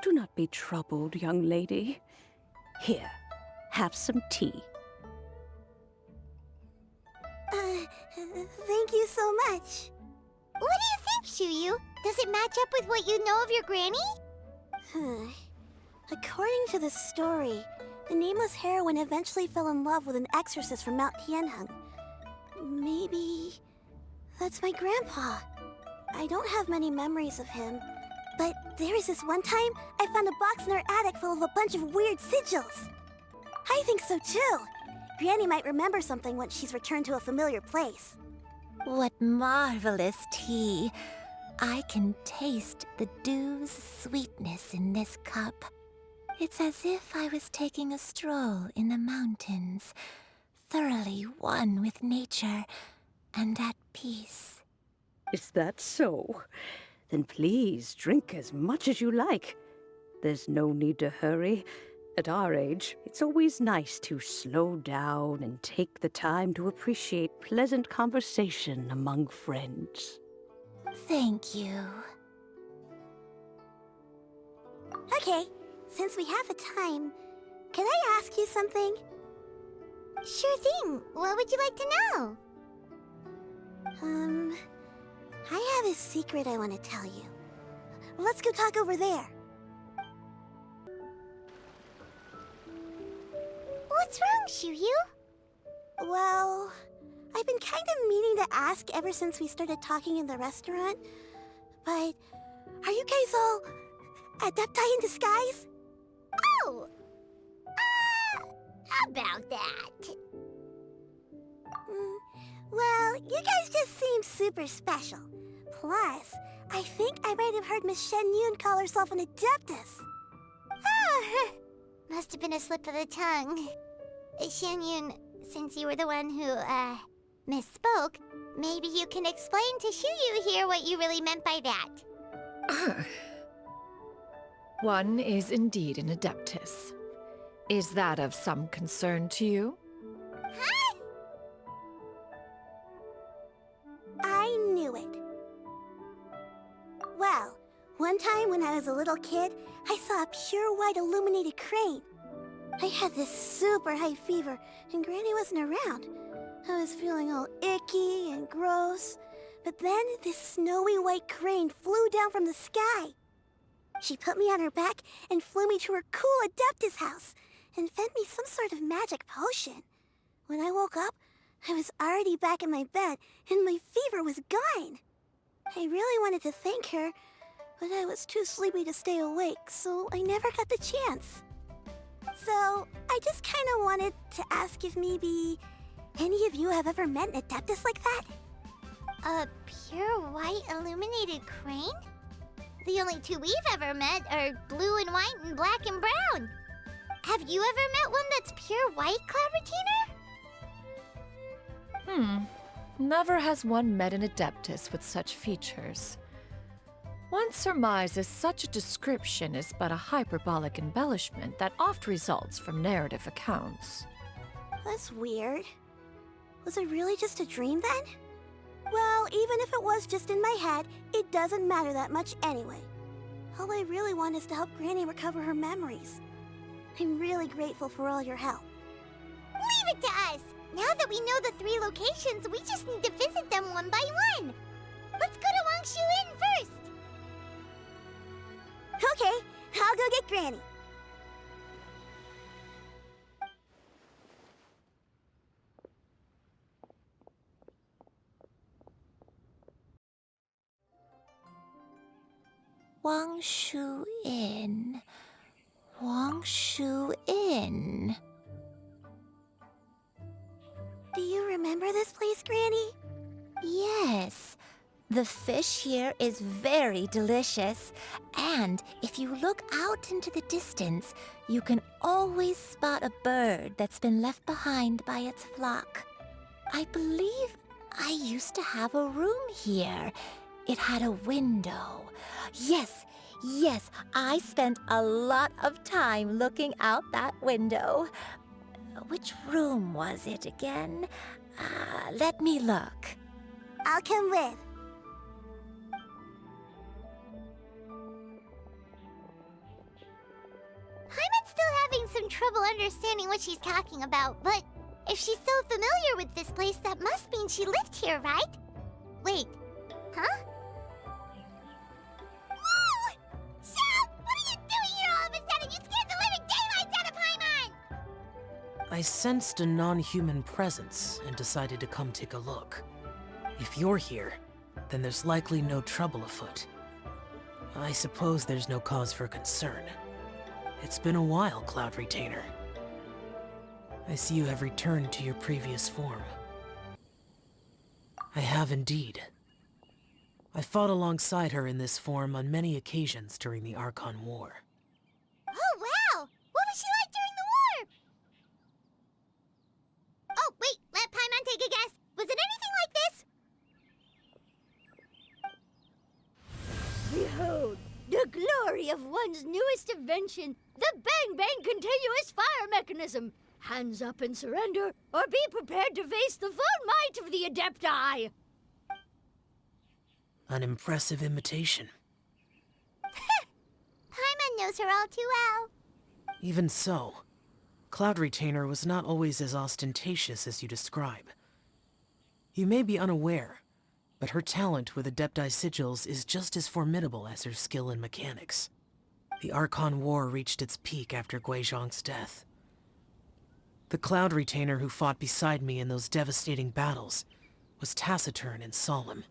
Do not be troubled, young lady. Here, have some tea. Thank you so much. What do you think, Chuyu? Does it match up with what you know of your granny? According to the story, the nameless heroine eventually fell in love with an exorcist from Mount Tianheng. Maybe that's my grandpa. I don't have many memories of him, but there was this one time I found a box in our attic full of a bunch of weird sigils. I think so too. Granny might remember something once she's returned to a familiar place. What marvelous tea. I can taste the dew's sweetness in this cup. It's as if I was taking a stroll in the mountains, thoroughly one with nature and at peace. Is that so? Then please drink as much as you like. There's no need to hurry. At our age, it's always nice to slow down and take the time to appreciate pleasant conversation among friends. Thank you. Okay, since we have the time, can I ask you something? Sure thing. What would you like to know? I have a secret I want to tell you. Let's go talk over there. What's wrong, Chuyu? Well, I've been kind of meaning to ask ever since we started talking in the restaurant, but are you guys all adepti in disguise? Oh! About that. Well, you guys just seem super special. Plus, I think I might have heard Miss Xianyun call herself an adeptus. Oh, must have been a slip of the tongue. Xianyun, since you were the one who, misspoke, maybe you can explain to Chuyu here what you really meant by that. One is indeed an adeptus. Is that of some concern to you? Huh? I knew it. Well, one time when I was a little kid, I saw a pure white illuminated crane. I had this super high fever, and Granny wasn't around. I was feeling all icky and gross. But then this snowy white crane flew down from the sky. She put me on her back and flew me to her cool Adeptus house and fed me some sort of magic potion. When I woke up, I was already back in my bed, and my fever was gone. I really wanted to thank her, but I was too sleepy to stay awake, so I never got the chance. So, I just kind of wanted to ask if maybe any of you have ever met an Adeptus like that? A pure white illuminated crane? The only two we've ever met are blue and white and black and brown. Have you ever met one that's pure white, Cloud Retainer? Never has one met an Adeptus with such features. One surmises such a description is but a hyperbolic embellishment that oft results from narrative accounts. That's weird. Was it really just a dream then? Well, even if it was just in my head, it doesn't matter that much anyway. All I really want is to help Granny recover her memories. I'm really grateful for all your help. Leave it to us! Now that we know the 3 locations, we just need to visit them one by one. Let's go to Wangshu Inn first! Okay, I'll go get Granny. Wangshu Inn. Wangshu Inn. Do you remember this place, Granny? Yes. The fish here is very delicious, and if you look out into the distance, you can always spot a bird that's been left behind by its flock. I believe I used to have a room here. It had a window. Yes, I spent a lot of time looking out that window. Which room was it again? Let me look. I'll come with. Paimon's still having some trouble understanding what she's talking about, but if she's so familiar with this place, that must mean she lived here, right? Wait, huh? Whoa! Shell! What are you doing here all of a sudden? You scared the living daylights out of Paimon! I sensed a non-human presence and decided to come take a look. If you're here, then there's likely no trouble afoot. I suppose there's no cause for concern. It's been a while, Cloud Retainer. I see you have returned to your previous form. I have indeed. I fought alongside her in this form on many occasions during the Archon War. Oh, wow! What was she like during the war? Oh, wait, let Paimon take a guess. Was it anything like this? Behold, the glory of one's newest invention, the Bang Bang Continuous Fire Mechanism. Hands up and surrender, or be prepared to face the full might of the Adepti. An impressive imitation. Paimon knows her all too well. Even so, Cloud Retainer was not always as ostentatious as you describe. You may be unaware, but her talent with Adepti sigils is just as formidable as her skill in mechanics. The Archon War reached its peak after Guizhong's death. The Cloud Retainer who fought beside me in those devastating battles was taciturn and solemn,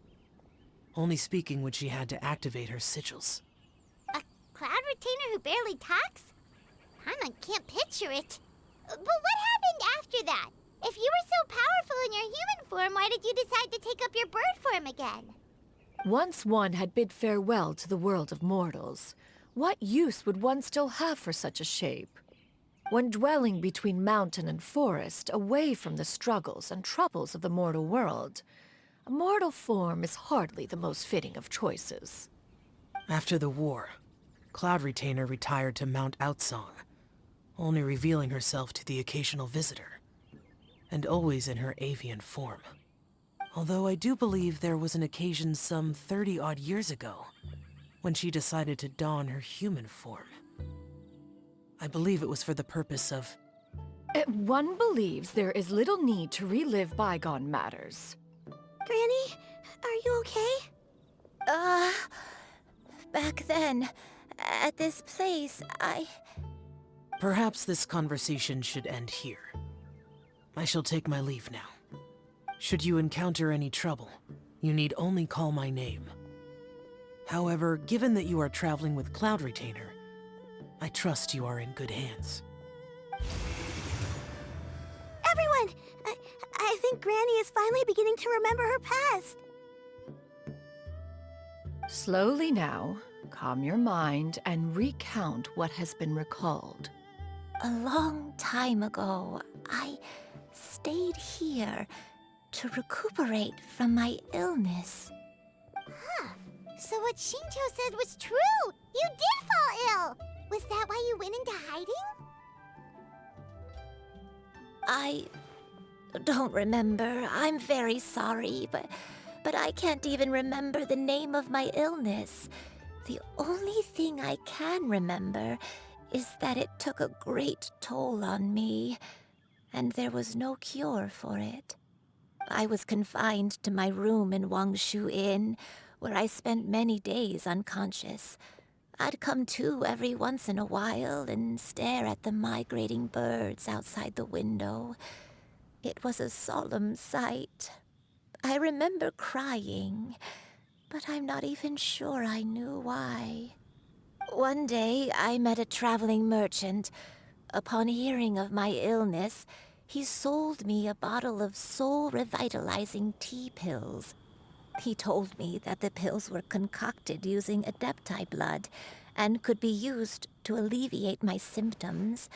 only speaking when she had to activate her sigils. A Cloud Retainer who barely talks? Paimon can't picture it. But what happened after that? If you were so powerful in your human form, why did you decide to take up your bird form again? Once one had bid farewell to the world of mortals, what use would one still have for such a shape? When dwelling between mountain and forest, away from the struggles and troubles of the mortal world, a mortal form is hardly the most fitting of choices. After the war, Cloud Retainer retired to Mount Outsong, only revealing herself to the occasional visitor, and always in her avian form. Although I do believe there was an occasion some 30-odd years ago when she decided to don her human form. I believe it was for the purpose of... One believes there is little need to relive bygone matters. Granny, are you okay? Back then, at this place, Perhaps this conversation should end here. I shall take my leave now. Should you encounter any trouble, you need only call my name. However, given that you are traveling with Cloud Retainer, I trust you are in good hands. Everyone! I think Granny is finally beginning to remember her past. Slowly now, calm your mind and recount what has been recalled. A long time ago, I stayed here to recuperate from my illness. Huh. So what Shinjo said was true! You did fall ill! Was that why you went into hiding? I don't remember. I'm very sorry, but I can't even remember the name of my illness. The only thing I can remember is that it took a great toll on me, and there was no cure for it. I was confined to my room in Wangshu Inn, where I spent many days unconscious. I'd come to every once in a while and stare at the migrating birds outside the window. It was a solemn sight. I remember crying, but I'm not even sure I knew why. One day, I met a traveling merchant. Upon hearing of my illness, he sold me a bottle of soul-revitalizing tea pills. He told me that the pills were concocted using Adepti blood and could be used to alleviate my symptoms.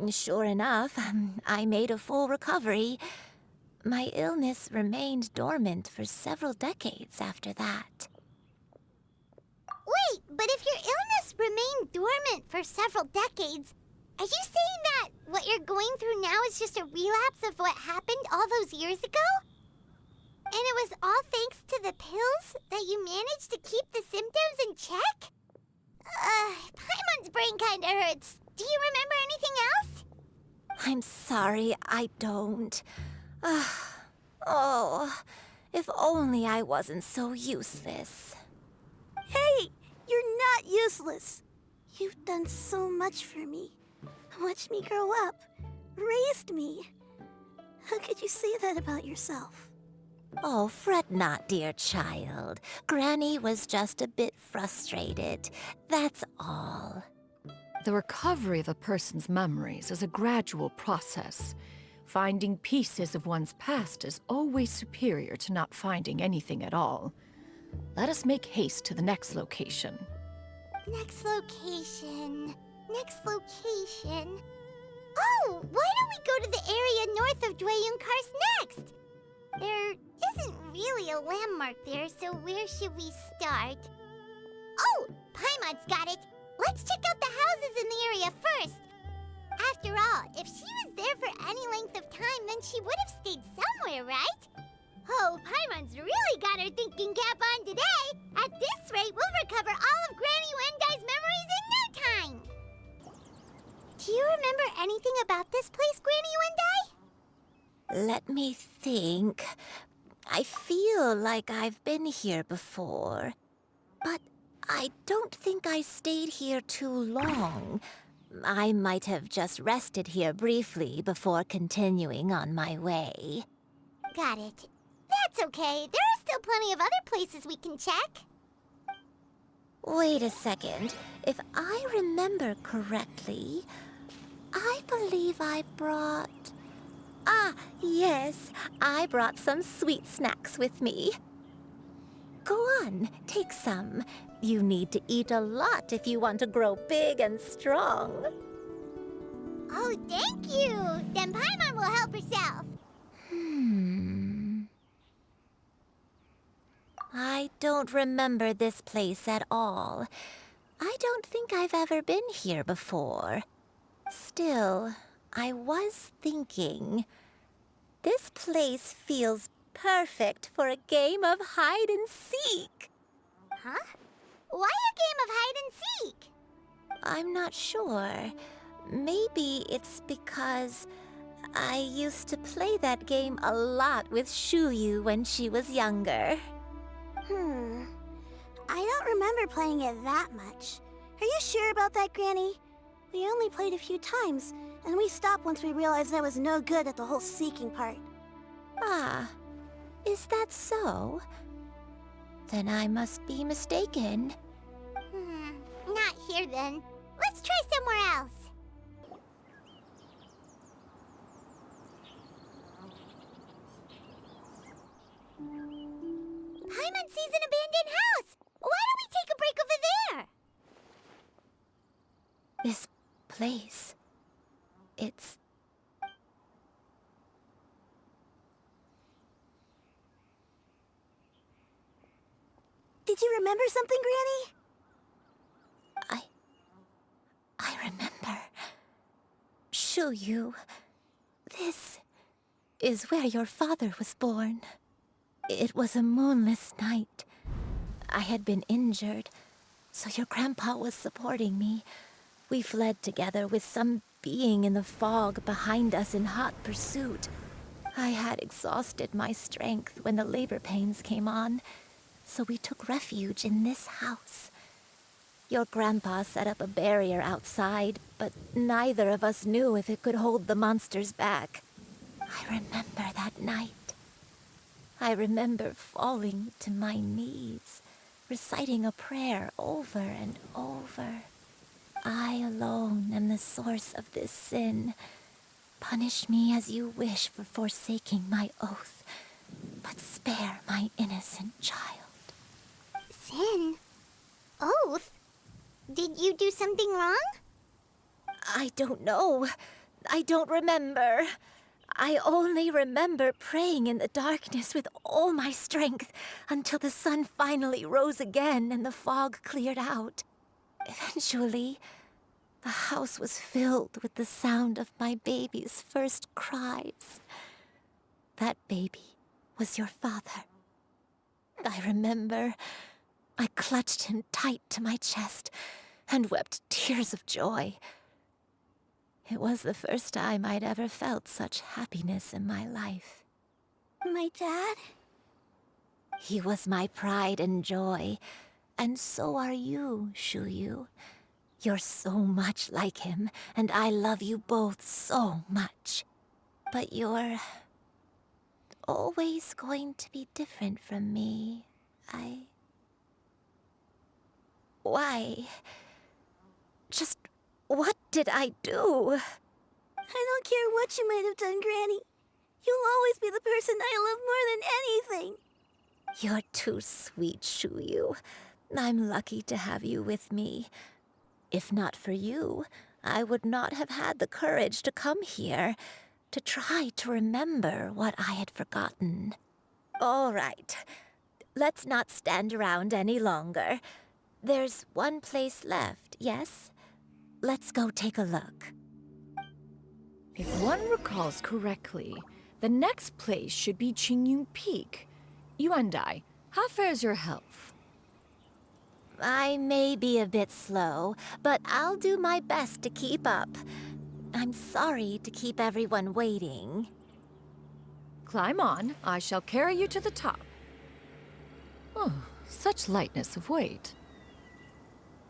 Sure enough, I made a full recovery. My illness remained dormant for several decades after that. Wait, but if your illness remained dormant for several decades, are you saying that what you're going through now is just a relapse of what happened all those years ago? And it was all thanks to the pills that you managed to keep the symptoms in check? Paimon's brain kinda hurts. Do you remember anything else? I'm sorry, I don't. Oh, if only I wasn't so useless. Hey, you're not useless. You've done so much for me. Watched me grow up, raised me. How could you say that about yourself? Oh, fret not, dear child. Granny was just a bit frustrated. That's all. The recovery of a person's memories is a gradual process. Finding pieces of one's past is always superior to not finding anything at all. Let us make haste to the next location. Next location. Next location. Oh, why don't we go to the area north of Dwayun Karst next? There isn't really a landmark there, so where should we start? Oh, Paimon's got it. Let's check out the houses in the area first. After all, if she was there for any length of time, then she would have stayed somewhere, right? Oh, Paimon's really got her thinking cap on today. At this rate, we'll recover all of Granny Wendai's memories in no time. Do you remember anything about this place, Granny Wendai? Let me think. I feel like I've been here before, but I don't think I stayed here too long. I might have just rested here briefly before continuing on my way. Got it. That's okay. There are still plenty of other places we can check. Wait a second. If I remember correctly, I believe I brought... Ah, yes. I brought some sweet snacks with me. Go on, take some. You need to eat a lot if you want to grow big and strong. Oh, thank you. Then Paimon will help herself. I don't remember this place at all. I don't think I've ever been here before. Still, I was thinking, this place feels perfect for a game of hide and seek. Huh? Why a game of hide and seek? I'm not sure. Maybe it's because I used to play that game a lot with Shuyu when she was younger. I don't remember playing it that much. Are you sure about that, Granny? We only played a few times, and we stopped once we realized I was no good at the whole seeking part. Ah, Is that so? Then I must be mistaken. Not here then. Let's try somewhere else. Paimon sees an abandoned house! Why don't we take a break over there? This place. It's... Did you remember something, Granny? I remember. Xianyun. This is where your father was born. It was a moonless night. I had been injured, so your grandpa was supporting me. We fled together with some being in the fog behind us in hot pursuit. I had exhausted my strength when the labor pains came on, so we took refuge in this house. Your grandpa set up a barrier outside, but neither of us knew if it could hold the monsters back. I remember that night. I remember falling to my knees, reciting a prayer over and over. I alone am the source of this sin. Punish me as you wish for forsaking my oath, but spare my innocent child. Sin? Oath? Did you do something wrong? I don't know. I don't remember. I only remember praying in the darkness with all my strength until the sun finally rose again and the fog cleared out. Eventually, the house was filled with the sound of my baby's first cries. That baby was your father. I remember I clutched him tight to my chest and wept tears of joy. It was the first time I'd ever felt such happiness in my life. My dad? He was my pride and joy, and so are you, Xianyun. You're so much like him, and I love you both so much. But you're always going to be different from me. Why? Just what did I do? I don't care what you might have done, Granny. You'll always be the person I love more than anything. You're too sweet, Xianyun. I'm lucky to have you with me. If not for you, I would not have had the courage to come here, to try to remember what I had forgotten. All right, let's not stand around any longer. There's one place left, yes? Let's go take a look. If one recalls correctly, the next place should be Xianyun Peak. Yuandai, how fares your health? I may be a bit slow, but I'll do my best to keep up. I'm sorry to keep everyone waiting. Climb on. I shall carry you to the top. Oh, such lightness of weight.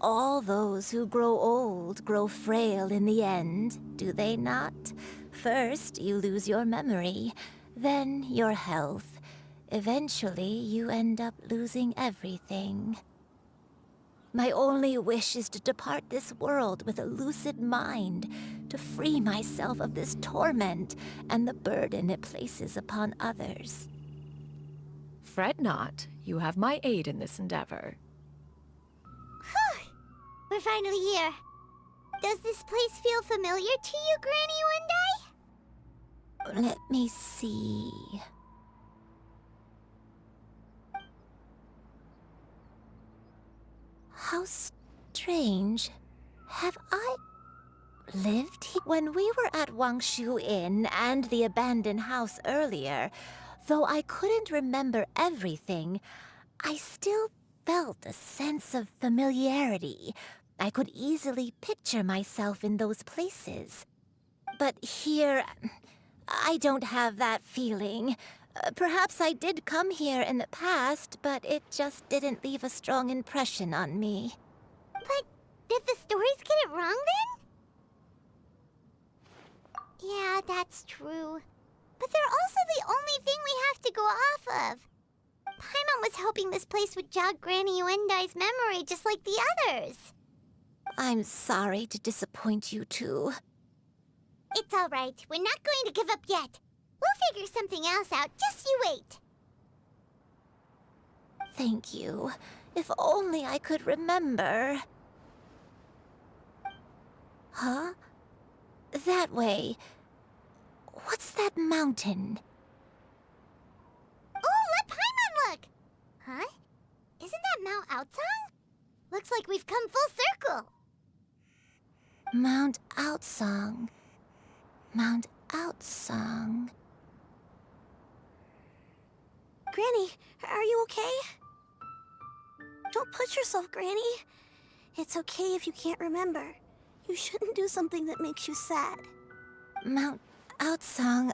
All those who grow old grow frail in the end, do they not? First, you lose your memory, then your health. Eventually, you end up losing everything. My only wish is to depart this world with a lucid mind, to free myself of this torment and the burden it places upon others. Fret not. You have my aid in this endeavor. We're finally here. Does this place feel familiar to you, Granny Yuandai? Let me see. How strange. Have I lived here? When we were at Wangshu Inn and the abandoned house earlier, though I couldn't remember everything, I still felt a sense of familiarity. I could easily picture myself in those places. But here, I don't have that feeling. Perhaps I did come here in the past, but it just didn't leave a strong impression on me. But did the stories get it wrong then? Yeah, that's true. But they're also the only thing we have to go off of. Paimon was hoping this place would jog Granny Yuendai's memory just like the others. I'm sorry to disappoint you two. It's all right. We're not going to give up yet. We'll figure something else out. Just you wait. Thank you. If only I could remember. Huh? That way. What's that mountain? Oh, let Paimon look! Huh? Isn't that Mount Outsong? Looks like we've come full circle. Mount Outsong. Mount Outsong. Granny, are you okay? Don't push yourself, Granny. It's okay if you can't remember. You shouldn't do something that makes you sad. Mount Outsong,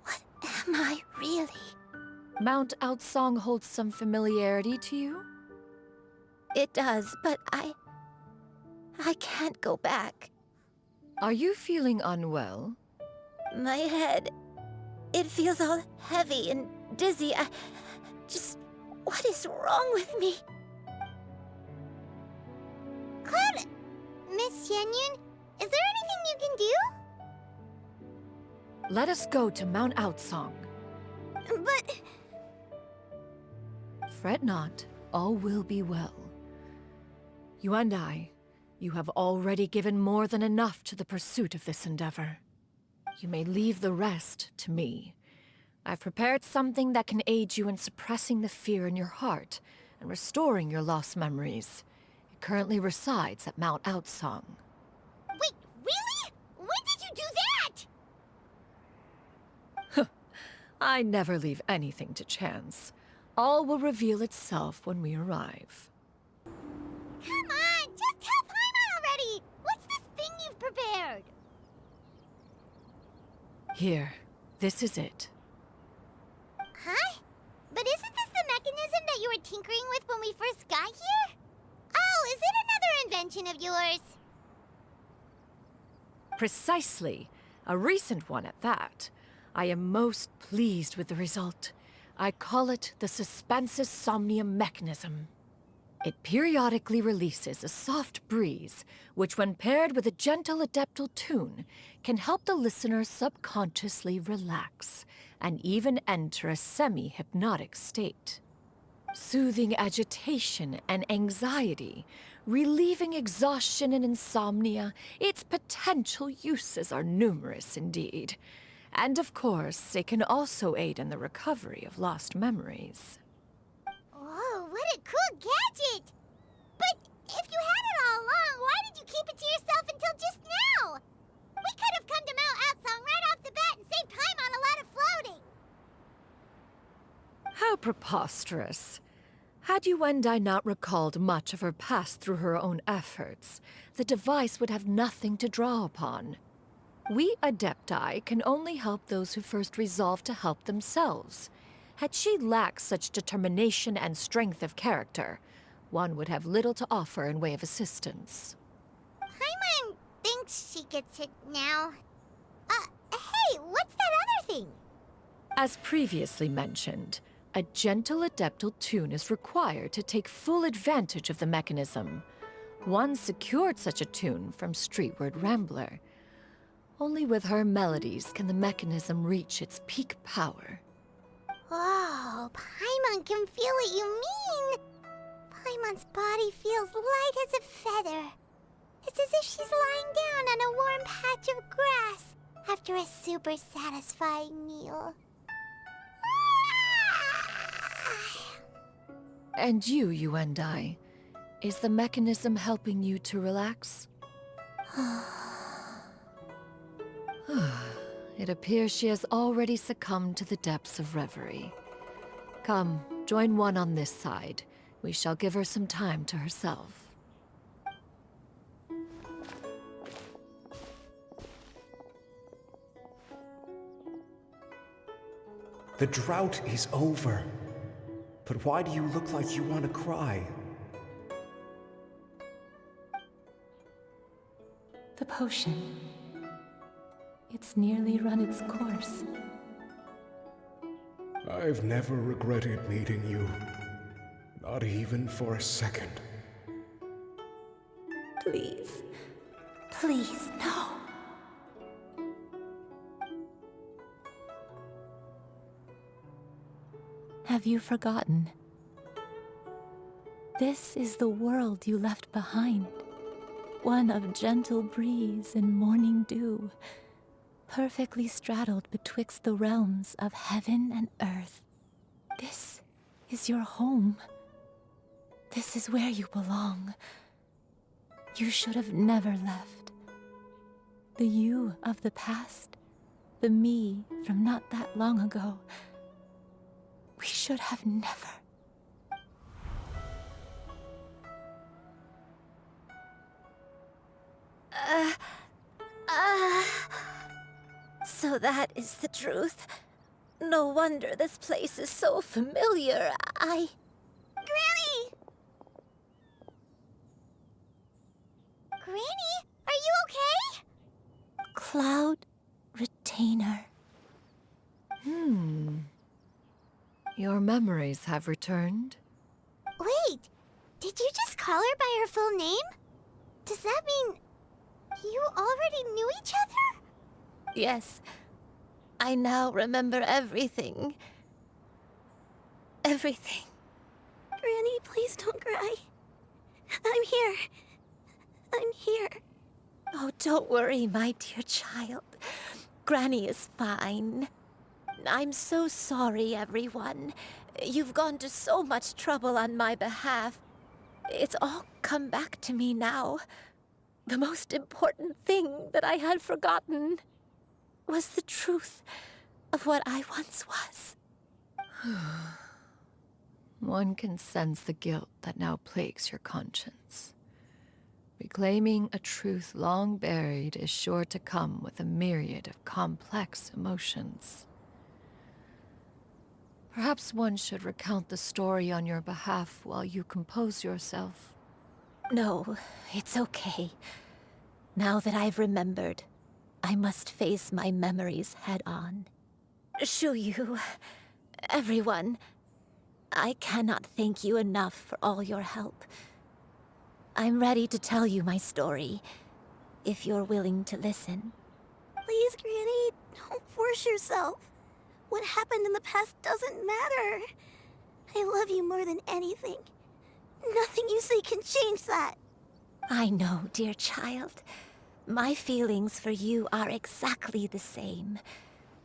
What am I really? Mount Outsong holds some familiarity to you? It does, but I can't go back. Are you feeling unwell? My head, it feels all heavy and dizzy. What is wrong with me? Cloud, Miss Xianyun, is there anything you can do? Let us go to Mount Outsong. But... Fret not, all will be well. You and you have already given more than enough to the pursuit of this endeavor. You may leave the rest to me. I've prepared something that can aid you in suppressing the fear in your heart and restoring your lost memories. It currently resides at Mount Outsong. Wait, really? When did you do that? I never leave anything to chance. All will reveal itself when we arrive. Come on, just tell Paimon already! What's this thing you've prepared? Here, this is it. Huh? But isn't this the mechanism that you were tinkering with when we first got here? Oh, is it another invention of yours? Precisely. A recent one at that. I am most pleased with the result. I call it the Suspensus Somnium mechanism. It periodically releases a soft breeze, which when paired with a gentle adeptal tune, can help the listener subconsciously relax and even enter a semi-hypnotic state. Soothing agitation and anxiety, relieving exhaustion and insomnia, its potential uses are numerous indeed. And of course, it can also aid in the recovery of lost memories. Whoa, what a cool gadget! But if you had it all along, why did you keep it to yourself until just now? We could have come to Mount Outsong right off the bat and saved Paimon a lot of floating. How preposterous. Had Yuendai not recalled much of her past through her own efforts, the device would have nothing to draw upon. We Adepti can only help those who first resolve to help themselves. Had she lacked such determination and strength of character, one would have little to offer in way of assistance. Paimon thinks she gets it now. Hey, what's that other thing? As previously mentioned, a gentle adeptal tune is required to take full advantage of the mechanism. One secured such a tune from Streetward Rambler. Only with her melodies can the mechanism reach its peak power. Whoa, Paimon can feel what you mean. Paimon's body feels light as a feather. It's as if she's lying down on a warm patch of grass after a super satisfying meal. And you and I, is the mechanism helping you to relax? It appears she has already succumbed to the depths of reverie. Come, join one on this side. We shall give her some time to herself. The drought is over. But why do you look like you want to cry? The potion. It's nearly run its course. I've never regretted meeting you. Not even for a second. Please. Please, no. Have you forgotten? This is the world you left behind. One of gentle breeze and morning dew, perfectly straddled betwixt the realms of heaven and earth. This is your home. This is where you belong. You should have never left. The you of the past, the me from not that long ago, we should have never. So that is the truth. No wonder this place is so familiar. Granny! Granny, are you okay? Cloud Retainer. Your memories have returned? Wait, did you just call her by her full name? Does that mean you already knew each other? Yes. I now remember everything. Everything. Granny, please don't cry. I'm here. I'm here. Oh, don't worry, my dear child. Granny is fine. I'm so sorry, everyone. You've gone to so much trouble on my behalf. It's all come back to me now. The most important thing that I had forgotten was the truth of what I once was. One can sense the guilt that now plagues your conscience. Reclaiming a truth long buried is sure to come with a myriad of complex emotions. Perhaps one should recount the story on your behalf while you compose yourself. No, it's okay. Now that I've remembered, I must face my memories head on. Shuyu, everyone, I cannot thank you enough for all your help. I'm ready to tell you my story, if you're willing to listen. Please, Granny, don't force yourself. What happened in the past doesn't matter. I love you more than anything. Nothing you say can change that. I know, dear child. My feelings for you are exactly the same.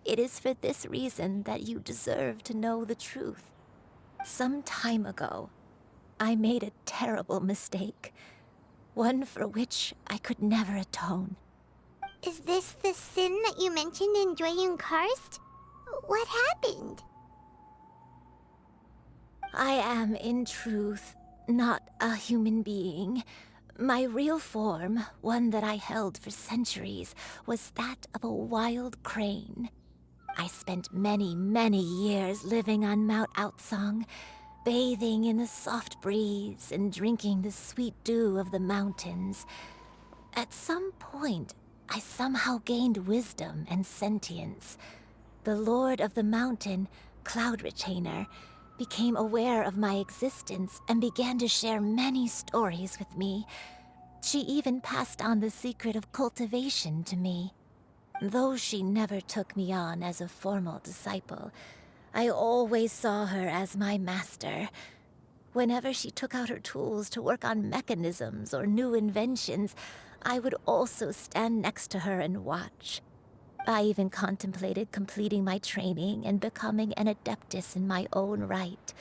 It is for this reason that you deserve to know the truth. Some time ago, I made a terrible mistake. One for which I could never atone. Is this the sin that you mentioned in Xianyun Karst? What happened? I am, in truth, not a human being. My real form, one that I held for centuries, was that of a wild crane. I spent many, many years living on Mount Outsong, bathing in the soft breeze and drinking the sweet dew of the mountains. At some point, I somehow gained wisdom and sentience. The Lord of the Mountain, Cloud Retainer, became aware of my existence and began to share many stories with me. She even passed on the secret of cultivation to me. Though she never took me on as a formal disciple, I always saw her as my master. Whenever she took out her tools to work on mechanisms or new inventions, I would also stand next to her and watch. I even contemplated completing my training and becoming an adeptus in my own right.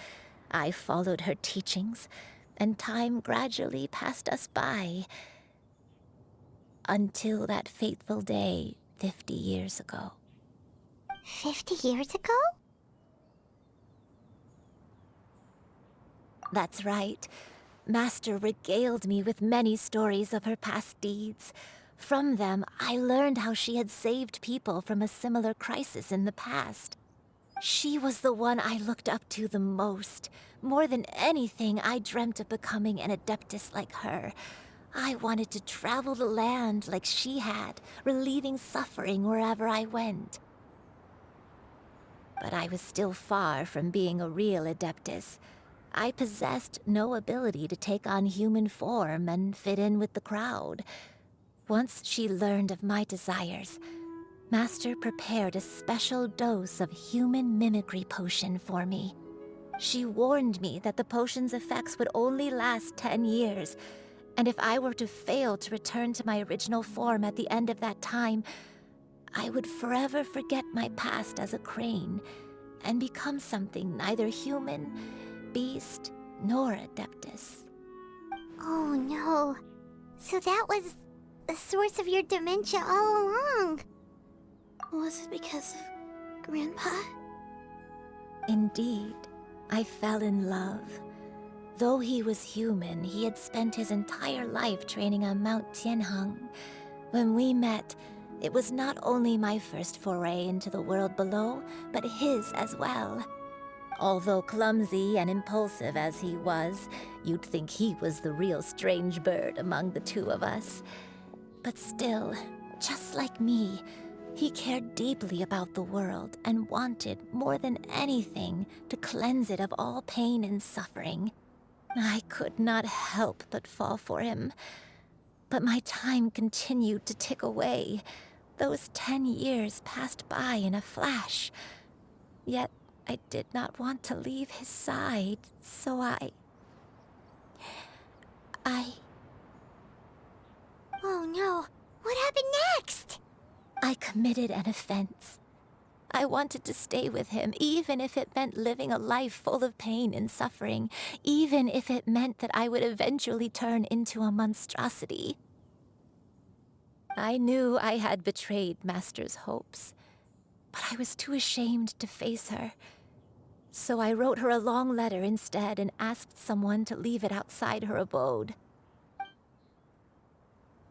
I followed her teachings, and time gradually passed us by. Until that fateful day 50 years ago. 50 years ago? That's right. Master regaled me with many stories of her past deeds. From them, I learned how she had saved people from a similar crisis in the past. She was the one I looked up to the most. More than anything, I dreamt of becoming an adeptus like her. I wanted to travel the land like she had, relieving suffering wherever I went. But I was still far from being a real Adeptus. I possessed no ability to take on human form and fit in with the crowd. Once she learned of my desires, Master prepared a special dose of human mimicry potion for me. She warned me that the potion's effects would only last 10 years, and if I were to fail to return to my original form at the end of that time, I would forever forget my past as a crane and become something neither human, beast, nor Adeptus. Oh no. So that was the source of your dementia all along. Was it because of Grandpa? Indeed, I fell in love. Though he was human, he had spent his entire life training on Mount Tianheng. When we met, it was not only my first foray into the world below, but his as well. Although clumsy and impulsive as he was, you'd think he was the real strange bird among the two of us. But still, just like me, he cared deeply about the world and wanted, more than anything, to cleanse it of all pain and suffering. I could not help but fall for him. But my time continued to tick away. Those 10 years passed by in a flash. Yet I did not want to leave his side, so I... Oh no. What happened next? I committed an offense. I wanted to stay with him, even if it meant living a life full of pain and suffering, even if it meant that I would eventually turn into a monstrosity. I knew I had betrayed Master's hopes, but I was too ashamed to face her. So I wrote her a long letter instead and asked someone to leave it outside her abode.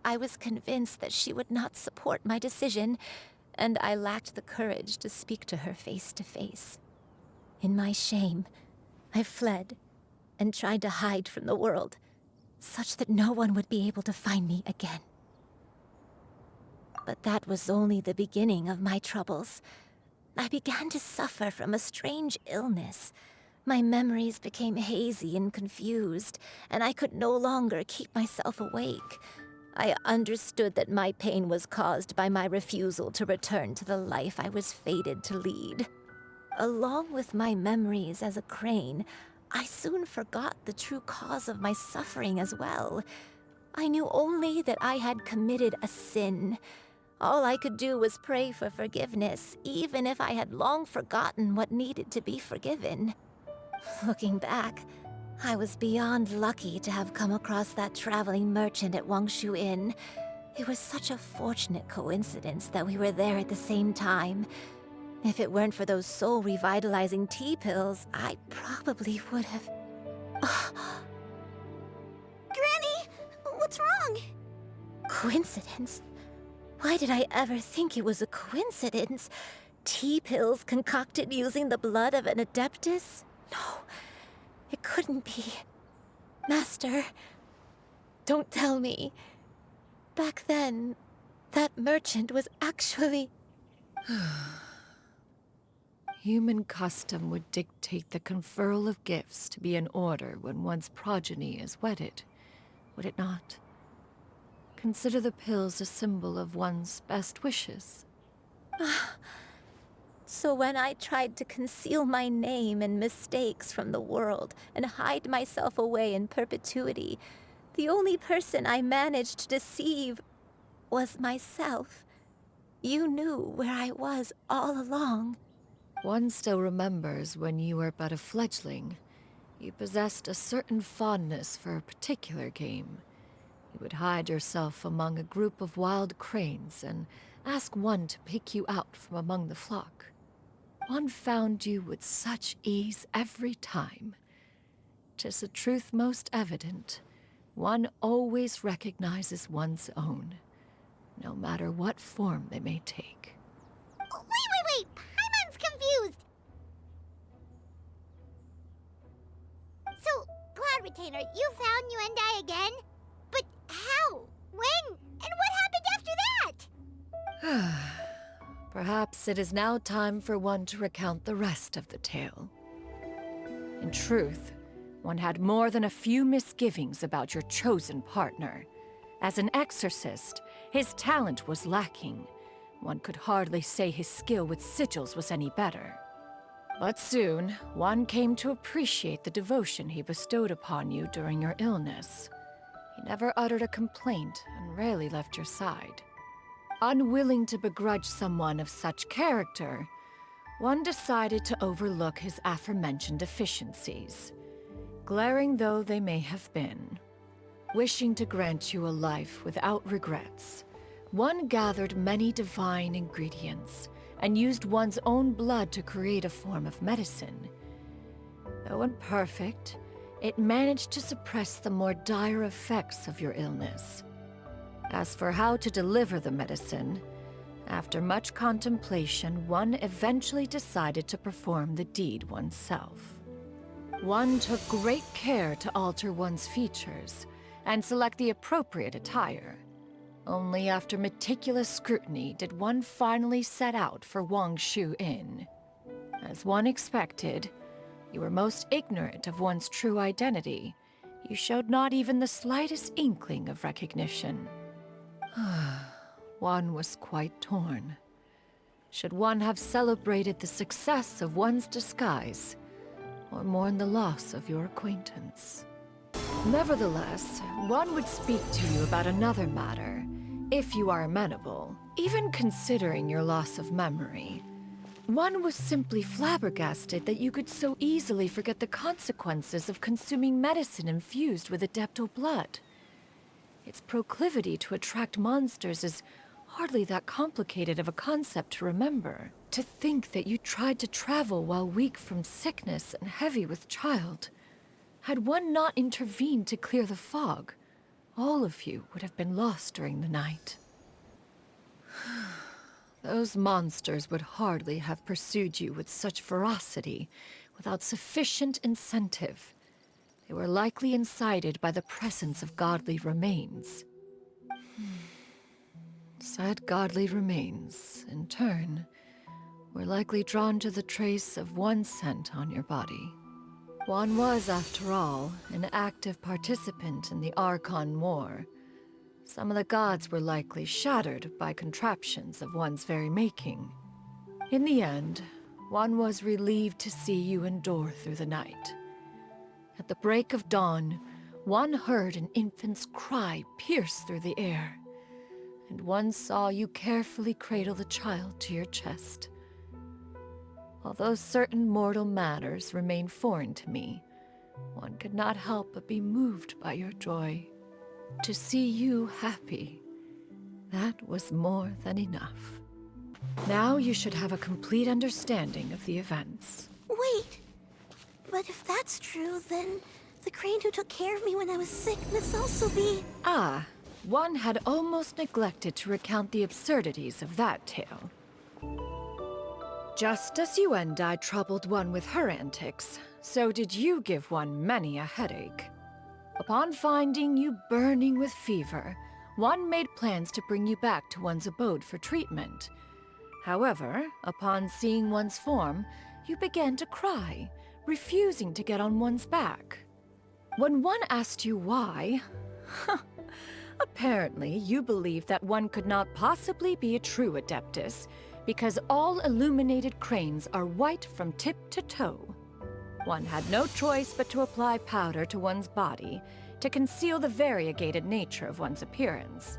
I was convinced that she would not support my decision, and I lacked the courage to speak to her face to face. In my shame, I fled and tried to hide from the world, such that no one would be able to find me again. But that was only the beginning of my troubles. I began to suffer from a strange illness. My memories became hazy and confused, and I could no longer keep myself awake. I understood that my pain was caused by my refusal to return to the life I was fated to lead. Along with my memories as a crane, I soon forgot the true cause of my suffering as well. I knew only that I had committed a sin. All I could do was pray for forgiveness, even if I had long forgotten what needed to be forgiven. Looking back, I was beyond lucky to have come across that traveling merchant at Wangshu Inn. It was such a fortunate coincidence that we were there at the same time. If it weren't for those soul-revitalizing tea pills, I probably would have... Granny! What's wrong? Coincidence? Why did I ever think it was a coincidence? Tea pills concocted using the blood of an Adeptus? No. It couldn't be. Master, don't tell me. Back then, that merchant was actually... Human custom would dictate the conferral of gifts to be in order when one's progeny is wedded, would it not? Consider the pills a symbol of one's best wishes. So when I tried to conceal my name and mistakes from the world and hide myself away in perpetuity, the only person I managed to deceive was myself. You knew where I was all along. One still remembers when you were but a fledgling. You possessed a certain fondness for a particular game. You would hide yourself among a group of wild cranes and ask one to pick you out from among the flock. One found you with such ease every time. 'Tis a truth most evident. One always recognizes one's own, no matter what form they may take. Wait! Paimon's confused! So, Cloud Retainer, you found Yuendai again? But How? When? And what happened after that? Perhaps it is now time for one to recount the rest of the tale. In truth, one had more than a few misgivings about your chosen partner. As an exorcist, his talent was lacking. One could hardly say his skill with sigils was any better. But soon, one came to appreciate the devotion he bestowed upon you during your illness. He never uttered a complaint and rarely left your side. Unwilling to begrudge someone of such character, one decided to overlook his aforementioned deficiencies, glaring though they may have been. Wishing to grant you a life without regrets, one gathered many divine ingredients and used one's own blood to create a form of medicine. Though imperfect, it managed to suppress the more dire effects of your illness. As for how to deliver the medicine, after much contemplation, one eventually decided to perform the deed oneself. One took great care to alter one's features and select the appropriate attire. Only after meticulous scrutiny did one finally set out for Wangshu Inn. As one expected, you were most ignorant of one's true identity. You showed not even the slightest inkling of recognition. One was quite torn. Should one have celebrated the success of one's disguise, or mourn the loss of your acquaintance? Nevertheless, one would speak to you about another matter, if you are amenable. Even considering your loss of memory, one was simply flabbergasted that you could so easily forget the consequences of consuming medicine infused with adeptal blood. Its proclivity to attract monsters is hardly that complicated of a concept to remember. To think that you tried to travel while weak from sickness and heavy with child. Had one not intervened to clear the fog, all of you would have been lost during the night. Those monsters would hardly have pursued you with such ferocity without sufficient incentive. They were likely incited by the presence of godly remains. Said godly remains, in turn, were likely drawn to the trace of one scent on your body. One was, after all, an active participant in the Archon War. Some of the gods were likely shattered by contraptions of one's very making. In the end, one was relieved to see you endure through the night. At the break of dawn, one heard an infant's cry pierce through the air, and one saw you carefully cradle the child to your chest. Although certain mortal matters remain foreign to me, one could not help but be moved by your joy. To see you happy, that was more than enough. Now you should have a complete understanding of the events. Wait, but if that's true, then the crane who took care of me when I was sick must also be... Ah, one had almost neglected to recount the absurdities of that tale. Just as Yuendai troubled one with her antics, so did you give one many a headache. Upon finding you burning with fever, one made plans to bring you back to one's abode for treatment. However, upon seeing one's form, you began to cry, refusing to get on one's back. When one asked you why, apparently you believed that one could not possibly be a true Adeptus, because all illuminated cranes are white from tip to toe. One had no choice but to apply powder to one's body to conceal the variegated nature of one's appearance.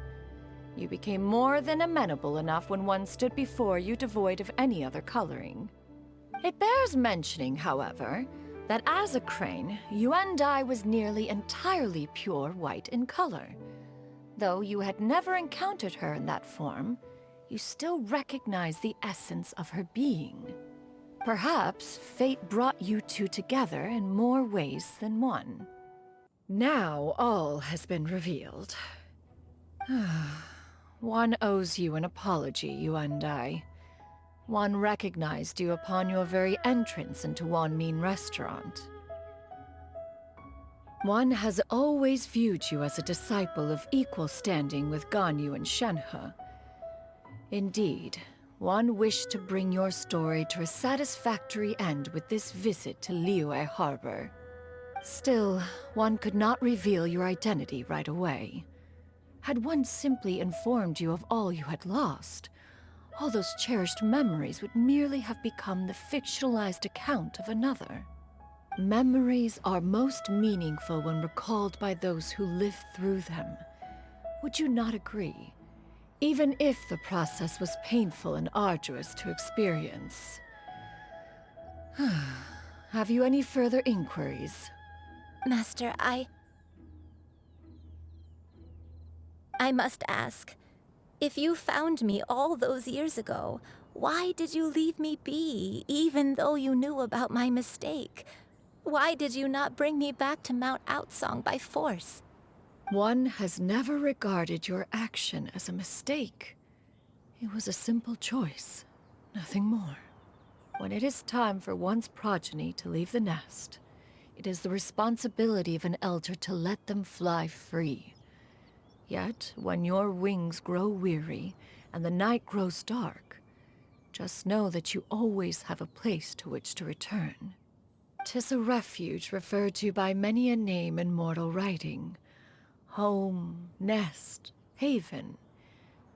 You became more than amenable enough when one stood before you devoid of any other coloring. It bears mentioning, however, that as a crane, Yuendai was nearly entirely pure white in color. Though you had never encountered her in that form, you still recognize the essence of her being. Perhaps fate brought you two together in more ways than one. Now all has been revealed. One owes you an apology, Yuendai. One recognized you upon your very entrance into Wanmin Restaurant. One has always viewed you as a disciple of equal standing with Ganyu and Shenhe. Indeed, one wished to bring your story to a satisfactory end with this visit to Liyue Harbor. Still, one could not reveal your identity right away. Had one simply informed you of all you had lost, all those cherished memories would merely have become the fictionalized account of another. Memories are most meaningful when recalled by those who lived through them. Would you not agree? Even if the process was painful and arduous to experience. Have you any further inquiries? Master, I must ask, if you found me all those years ago, why did you leave me be, even though you knew about my mistake? Why did you not bring me back to Mount Outsong by force? One has never regarded your action as a mistake. It was a simple choice, nothing more. When it is time for one's progeny to leave the nest, it is the responsibility of an elder to let them fly free. Yet, when your wings grow weary and the night grows dark, just know that you always have a place to which to return. 'Tis a refuge referred to by many a name in mortal writing. Home, nest, haven.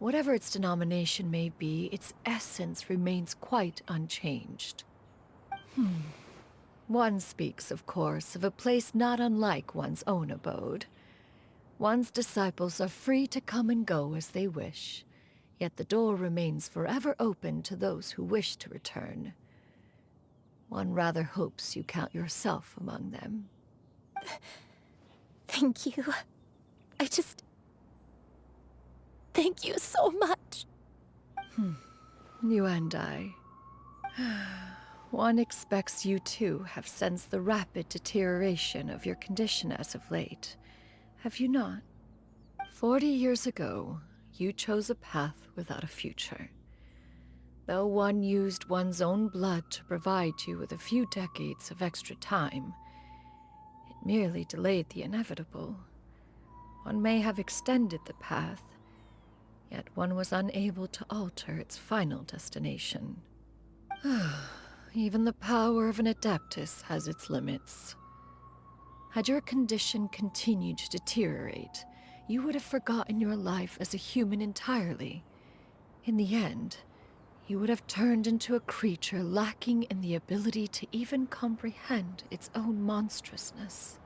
Whatever its denomination may be, its essence remains quite unchanged. One speaks, of course, of a place not unlike one's own abode. One's disciples are free to come and go as they wish, yet the door remains forever open to those who wish to return. One rather hopes you count yourself among them. Thank you. Thank you so much. You and I. One expects you too have sensed the rapid deterioration of your condition as of late. Have you not? 40 years ago, you chose a path without a future. Though one used one's own blood to provide you with a few decades of extra time, it merely delayed the inevitable. One may have extended the path, yet one was unable to alter its final destination. Even the power of an Adeptus has its limits. Had your condition continued to deteriorate, you would have forgotten your life as a human entirely. In the end, you would have turned into a creature lacking in the ability to even comprehend its own monstrousness.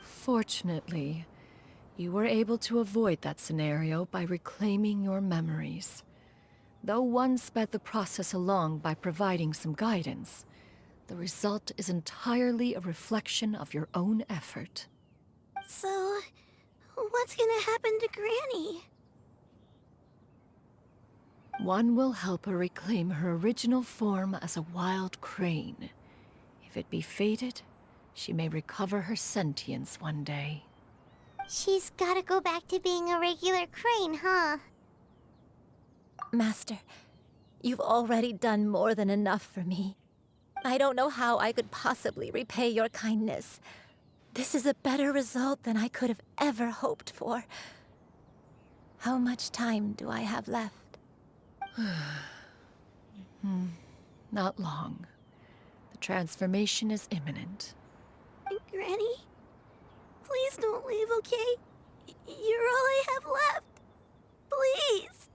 Fortunately, you were able to avoid that scenario by reclaiming your memories. Though one sped the process along by providing some guidance, the result is entirely a reflection of your own effort. So, what's gonna happen to Granny? One will help her reclaim her original form as a wild crane. If it be fated, she may recover her sentience one day. She's gotta go back to being a regular crane, huh? Master, you've already done more than enough for me. I don't know how I could possibly repay your kindness. This is a better result than I could have ever hoped for. How much time do I have left? Not long. The transformation is imminent. Granny? Please don't leave, okay? You're all I have left. Please.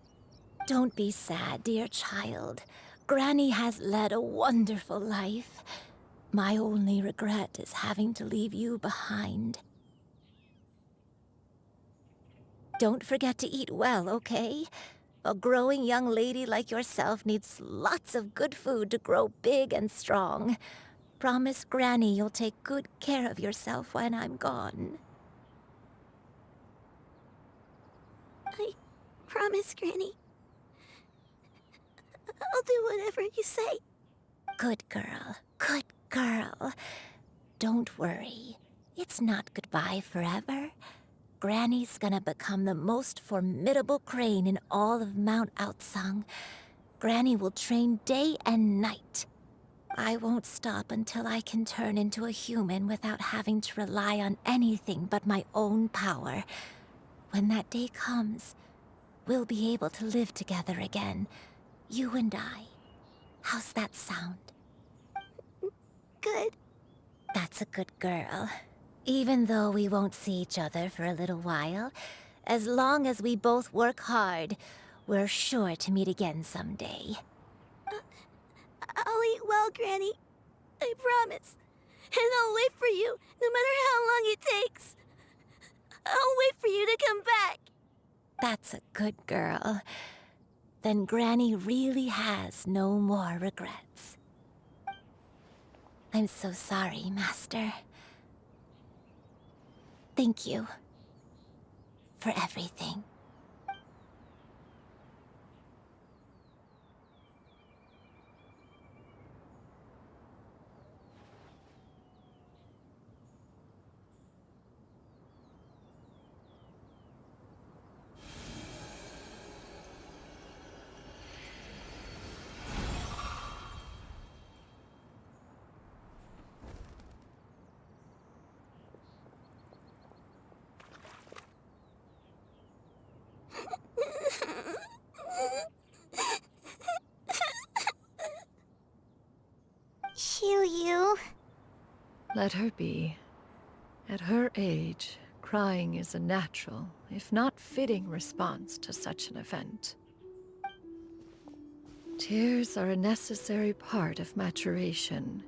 Don't be sad, dear child. Granny has led a wonderful life. My only regret is having to leave you behind. Don't forget to eat well, okay? A growing young lady like yourself needs lots of good food to grow big and strong. Promise Granny you'll take good care of yourself when I'm gone. I promise, Granny. I'll do whatever you say. Good girl, good girl. Don't worry. It's not goodbye forever. Granny's gonna become the most formidable crane in all of Mount Outsong. Granny will train day and night. I won't stop until I can turn into a human without having to rely on anything but my own power. When that day comes, we'll be able to live together again. You and I. How's that sound? Good. That's a good girl. Even though we won't see each other for a little while, as long as we both work hard, we're sure to meet again someday. I'll eat well, Granny. I promise. And I'll wait for you, no matter how long it takes. I'll wait for you to come back. That's a good girl. Then Granny really has no more regrets. I'm so sorry, Master. Thank you for everything. Xianyun. Let her be. At her age, crying is a natural, if not fitting, response to such an event. Tears are a necessary part of maturation.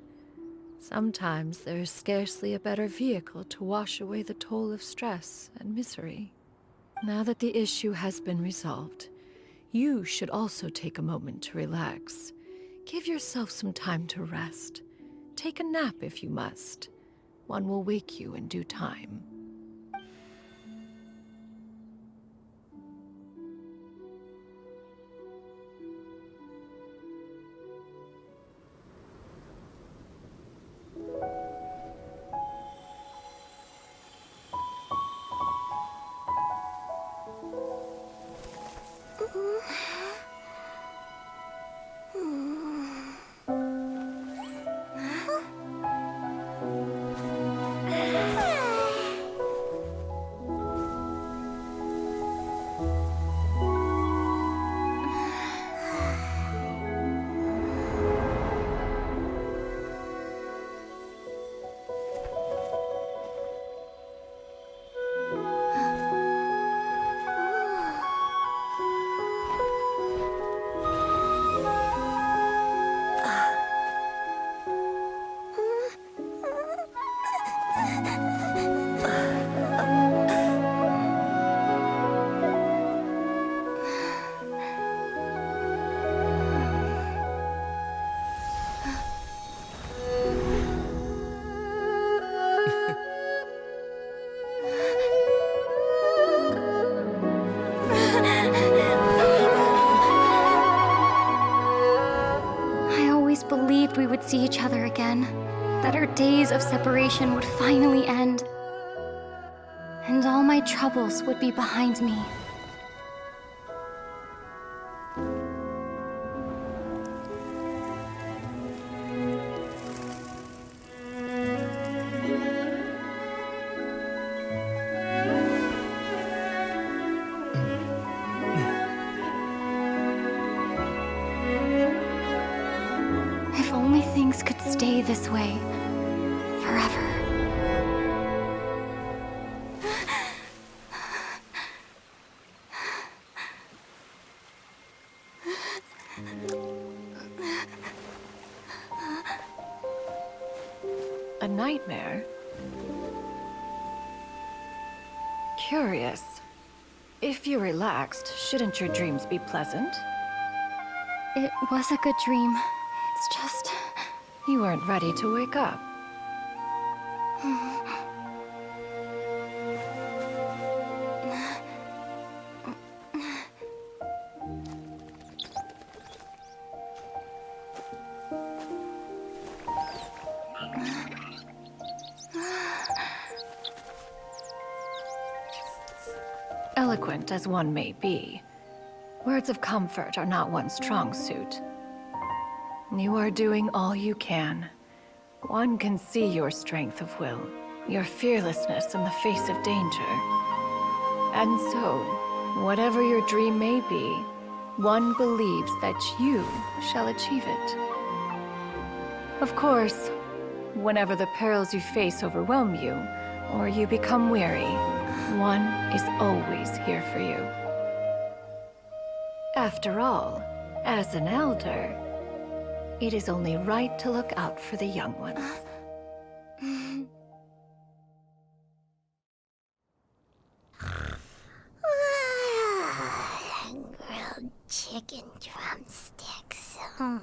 Sometimes there is scarcely a better vehicle to wash away the toll of stress and misery. Now that the issue has been resolved, you should also take a moment to relax. Give yourself some time to rest. Take a nap if you must. One will wake you in due time. I always believed we would see each other again, that our days of separation would finally end, and all my troubles would be behind me. If only things could stay this way forever. A nightmare? Curious. If you're relaxed, shouldn't your dreams be pleasant? It was a good dream. It's just... You weren't ready to wake up. Eloquent as one may be, words of comfort are not one's strong suit. You are doing all you can. One can see your strength of will, your fearlessness in the face of danger. And so, whatever your dream may be, one believes that you shall achieve it. Of course, whenever the perils you face overwhelm you, or you become weary, one is always here for you. After all, as an elder, it is only right to look out for the young ones. Grilled chicken drumsticks. Huh?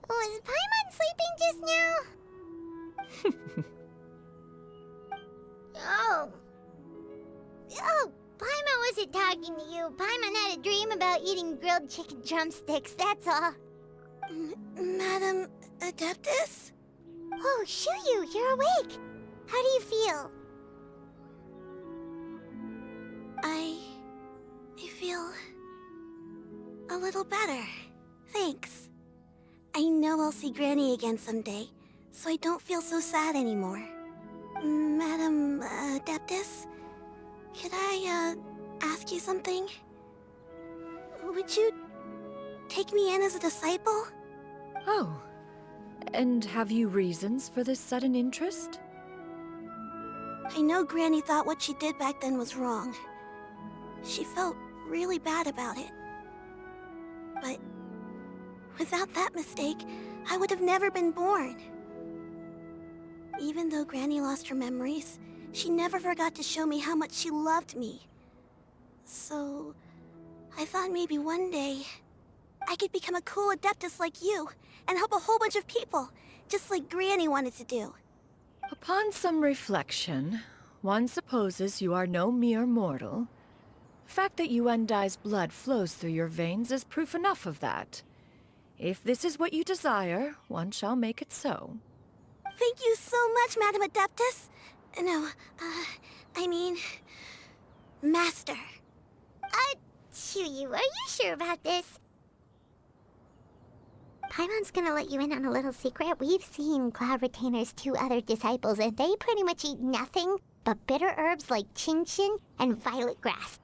Was Paimon sleeping just now? Oh, Paimon wasn't talking to you. Paimon had a dream about eating grilled chicken drumsticks, that's all. Madam Adeptus? Oh, Xianyun, you're awake. How do you feel? I feel a little better. Thanks. I know I'll see Granny again someday, so I don't feel so sad anymore. Madam Adeptus, could I ask you something? Would you take me in as a disciple? Oh, and have you reasons for this sudden interest? I know Granny thought what she did back then was wrong. She felt really bad about it. But without that mistake, I would have never been born. Even though Granny lost her memories, she never forgot to show me how much she loved me. So, I thought maybe one day I could become a cool Adeptus like you and help a whole bunch of people, just like Granny wanted to do. Upon some reflection, one supposes you are no mere mortal. The fact that Yuendai's blood flows through your veins is proof enough of that. If this is what you desire, one shall make it so. Thank you so much, Madam Adeptus. No, I mean, Master. Xianyun, are you sure about this? Paimon's gonna let you in on a little secret. We've seen Cloud Retainer's 2 other disciples, and they pretty much eat nothing but bitter herbs like Xianyun and violet grass.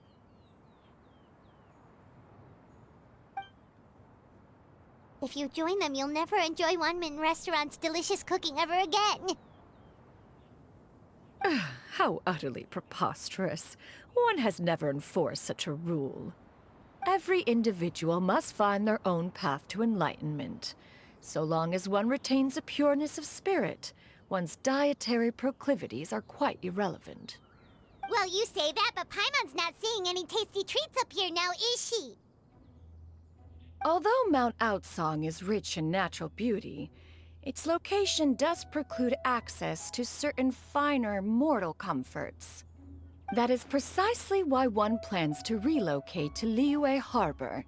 If you join them, you'll never enjoy Wanmin Restaurant's delicious cooking ever again. How utterly preposterous. One has never enforced such a rule. Every individual must find their own path to enlightenment. So long as one retains a pureness of spirit, one's dietary proclivities are quite irrelevant. Well, you say that, but Paimon's not seeing any tasty treats up here now, is she? Although Mount Outsong is rich in natural beauty, its location does preclude access to certain finer mortal comforts. That is precisely why one plans to relocate to Liyue Harbor.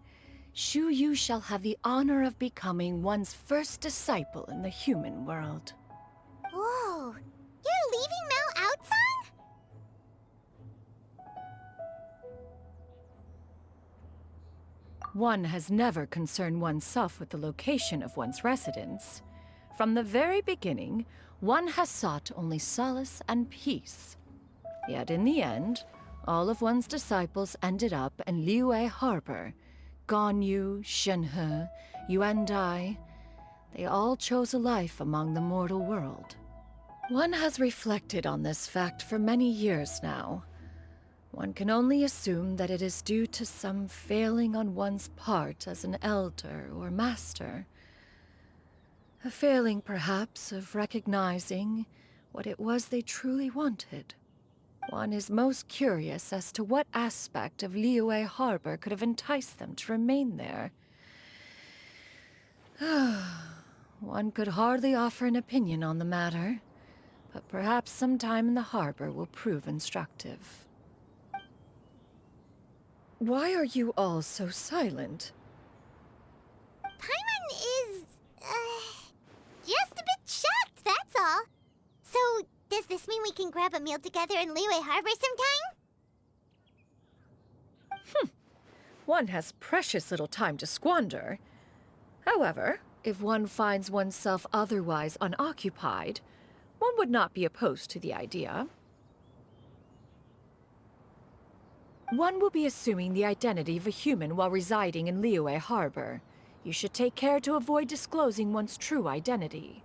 Shu Yu shall have the honor of becoming one's first disciple in the human world. Whoa, you're leaving Mount Outsong? One has never concerned oneself with the location of one's residence. From the very beginning, one has sought only solace and peace. Yet in the end, all of one's disciples ended up in Liyue Harbor. Ganyu, Shenhe, Yuandai, they all chose a life among the mortal world. One has reflected on this fact for many years now. One can only assume that it is due to some failing on one's part as an elder or master. A failing, perhaps, of recognizing what it was they truly wanted. One is most curious as to what aspect of Liyue Harbor could have enticed them to remain there. One could hardly offer an opinion on the matter, but perhaps some time in the harbor will prove instructive. Why are you all so silent? Paimon is, just a bit shocked, that's all. So, does this mean we can grab a meal together in Liyue Harbor sometime? One has precious little time to squander. However, if one finds oneself otherwise unoccupied, one would not be opposed to the idea. One will be assuming the identity of a human while residing in Liyue Harbor. You should take care to avoid disclosing one's true identity.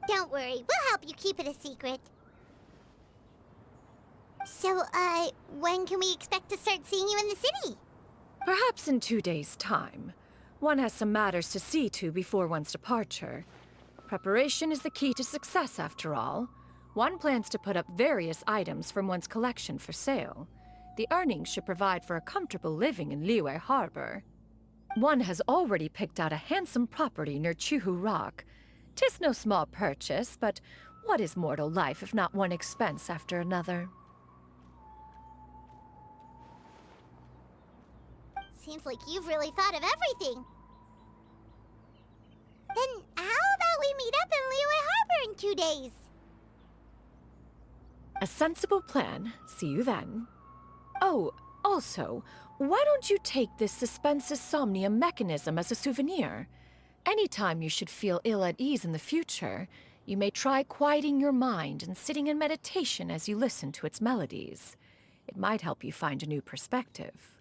Don't worry, we'll help you keep it a secret. So, when can we expect to start seeing you in the city? Perhaps in 2 days' time. One has some matters to see to before one's departure. Preparation is the key to success, after all. One plans to put up various items from one's collection for sale. The earnings should provide for a comfortable living in Liyue Harbor. One has already picked out a handsome property near Chuhu Rock. 'Tis no small purchase, but what is mortal life if not one expense after another? Seems like you've really thought of everything. Then how about we meet up in Liyue Harbor in 2 days? A sensible plan. See you then. Oh, also, why don't you take this suspense somnium mechanism as a souvenir? Anytime you should feel ill at ease in the future, you may try quieting your mind and sitting in meditation as you listen to its melodies. It might help you find a new perspective.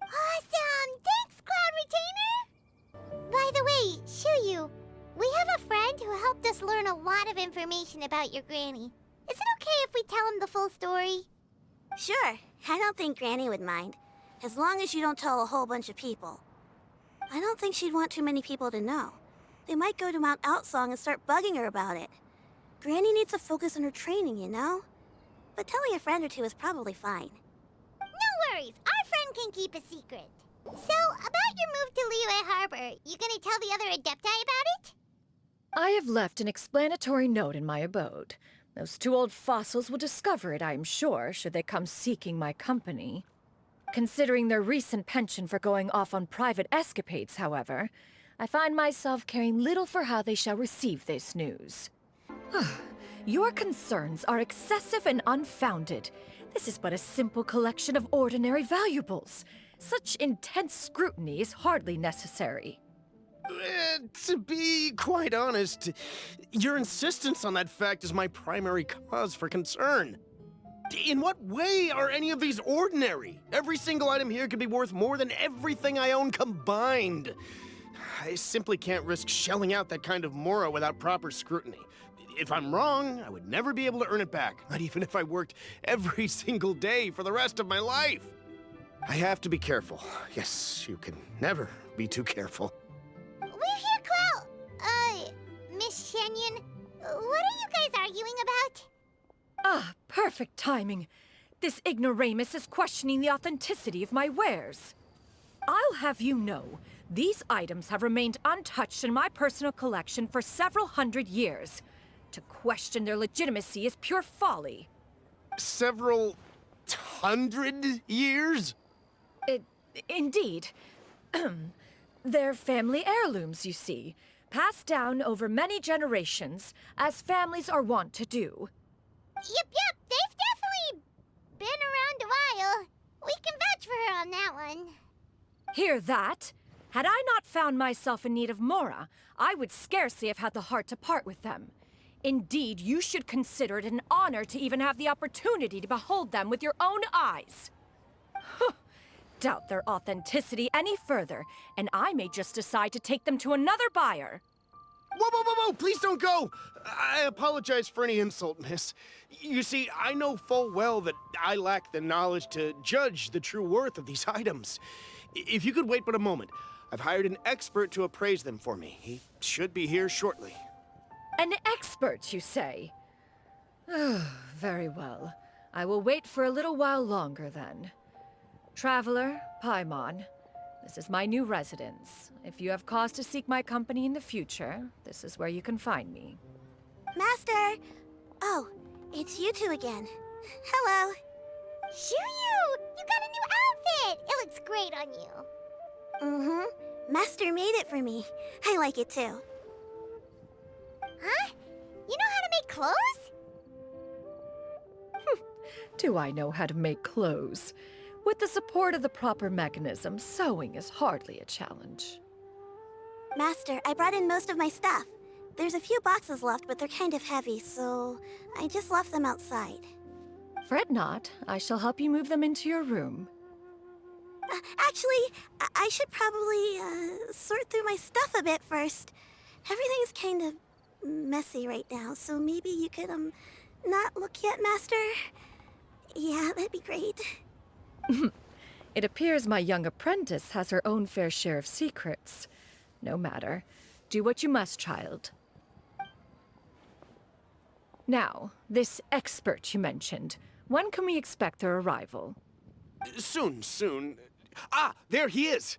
Awesome! Thanks, Cloud Retainer! By the way, Xianyun, we have a friend who helped us learn a lot of information about your granny. Is it okay if we tell him the full story? Sure, I don't think Granny would mind. As long as you don't tell a whole bunch of people. I don't think she'd want too many people to know. They might go to Mount Outsong and start bugging her about it. Granny needs to focus on her training, you know? But telling a friend or two is probably fine. No worries, our friend can keep a secret. So, about your move to Liyue Harbor, you gonna tell the other Adepti about it? I have left an explanatory note in my abode. Those 2 old fossils will discover it, I am sure, should they come seeking my company. Considering their recent penchant for going off on private escapades, however, I find myself caring little for how they shall receive this news. Your concerns are excessive and unfounded. This is but a simple collection of ordinary valuables. Such intense scrutiny is hardly necessary. To be quite honest, your insistence on that fact is my primary cause for concern. In what way are any of these ordinary? Every single item here could be worth more than everything I own combined. I simply can't risk shelling out that kind of mora without proper scrutiny. If I'm wrong, I would never be able to earn it back, not even if I worked every single day for the rest of my life. I have to be careful. Yes, you can never be too careful. We're here, Cloud. Miss Xianyun, what are you guys arguing about? Ah, perfect timing. This ignoramus is questioning the authenticity of my wares. I'll have you know, these items have remained untouched in my personal collection for several hundred years. To question their legitimacy is pure folly. Several hundred years? Indeed. They're family heirlooms, you see, passed down over many generations, as families are wont to do. Yep, they've definitely been around a while. We can vouch for her on that one. Hear that? Had I not found myself in need of mora, I would scarcely have had the heart to part with them. Indeed, you should consider it an honor to even have the opportunity to behold them with your own eyes. Doubt their authenticity any further, and I may just decide to take them to another buyer. Whoa, please don't go! I apologize for any insult, miss. You see, I know full well that I lack the knowledge to judge the true worth of these items. If you could wait but a moment, I've hired an expert to appraise them for me. He should be here shortly. An expert, you say? Very well. I will wait for a little while longer, then. Traveler, Paimon, this is my new residence. If you have cause to seek my company in the future, this is where you can find me. Master! Oh, it's you two again. Hello. Xianyun! You got a new outfit! It looks great on you. Mm-hmm. Master made it for me. I like it too. Huh? You know how to make clothes? Do I know how to make clothes? With the support of the proper mechanism, sewing is hardly a challenge. Master, I brought in most of my stuff. There's a few boxes left, but they're kind of heavy, so I just left them outside. Fret not. I shall help you move them into your room. Actually, I should probably sort through my stuff a bit first. Everything's kind of messy right now, so maybe you could, not look yet, Master? Yeah, that'd be great. It appears my young apprentice has her own fair share of secrets. No matter. Do what you must, child. Now, this expert you mentioned, when can we expect their arrival? Soon. Ah, there he is!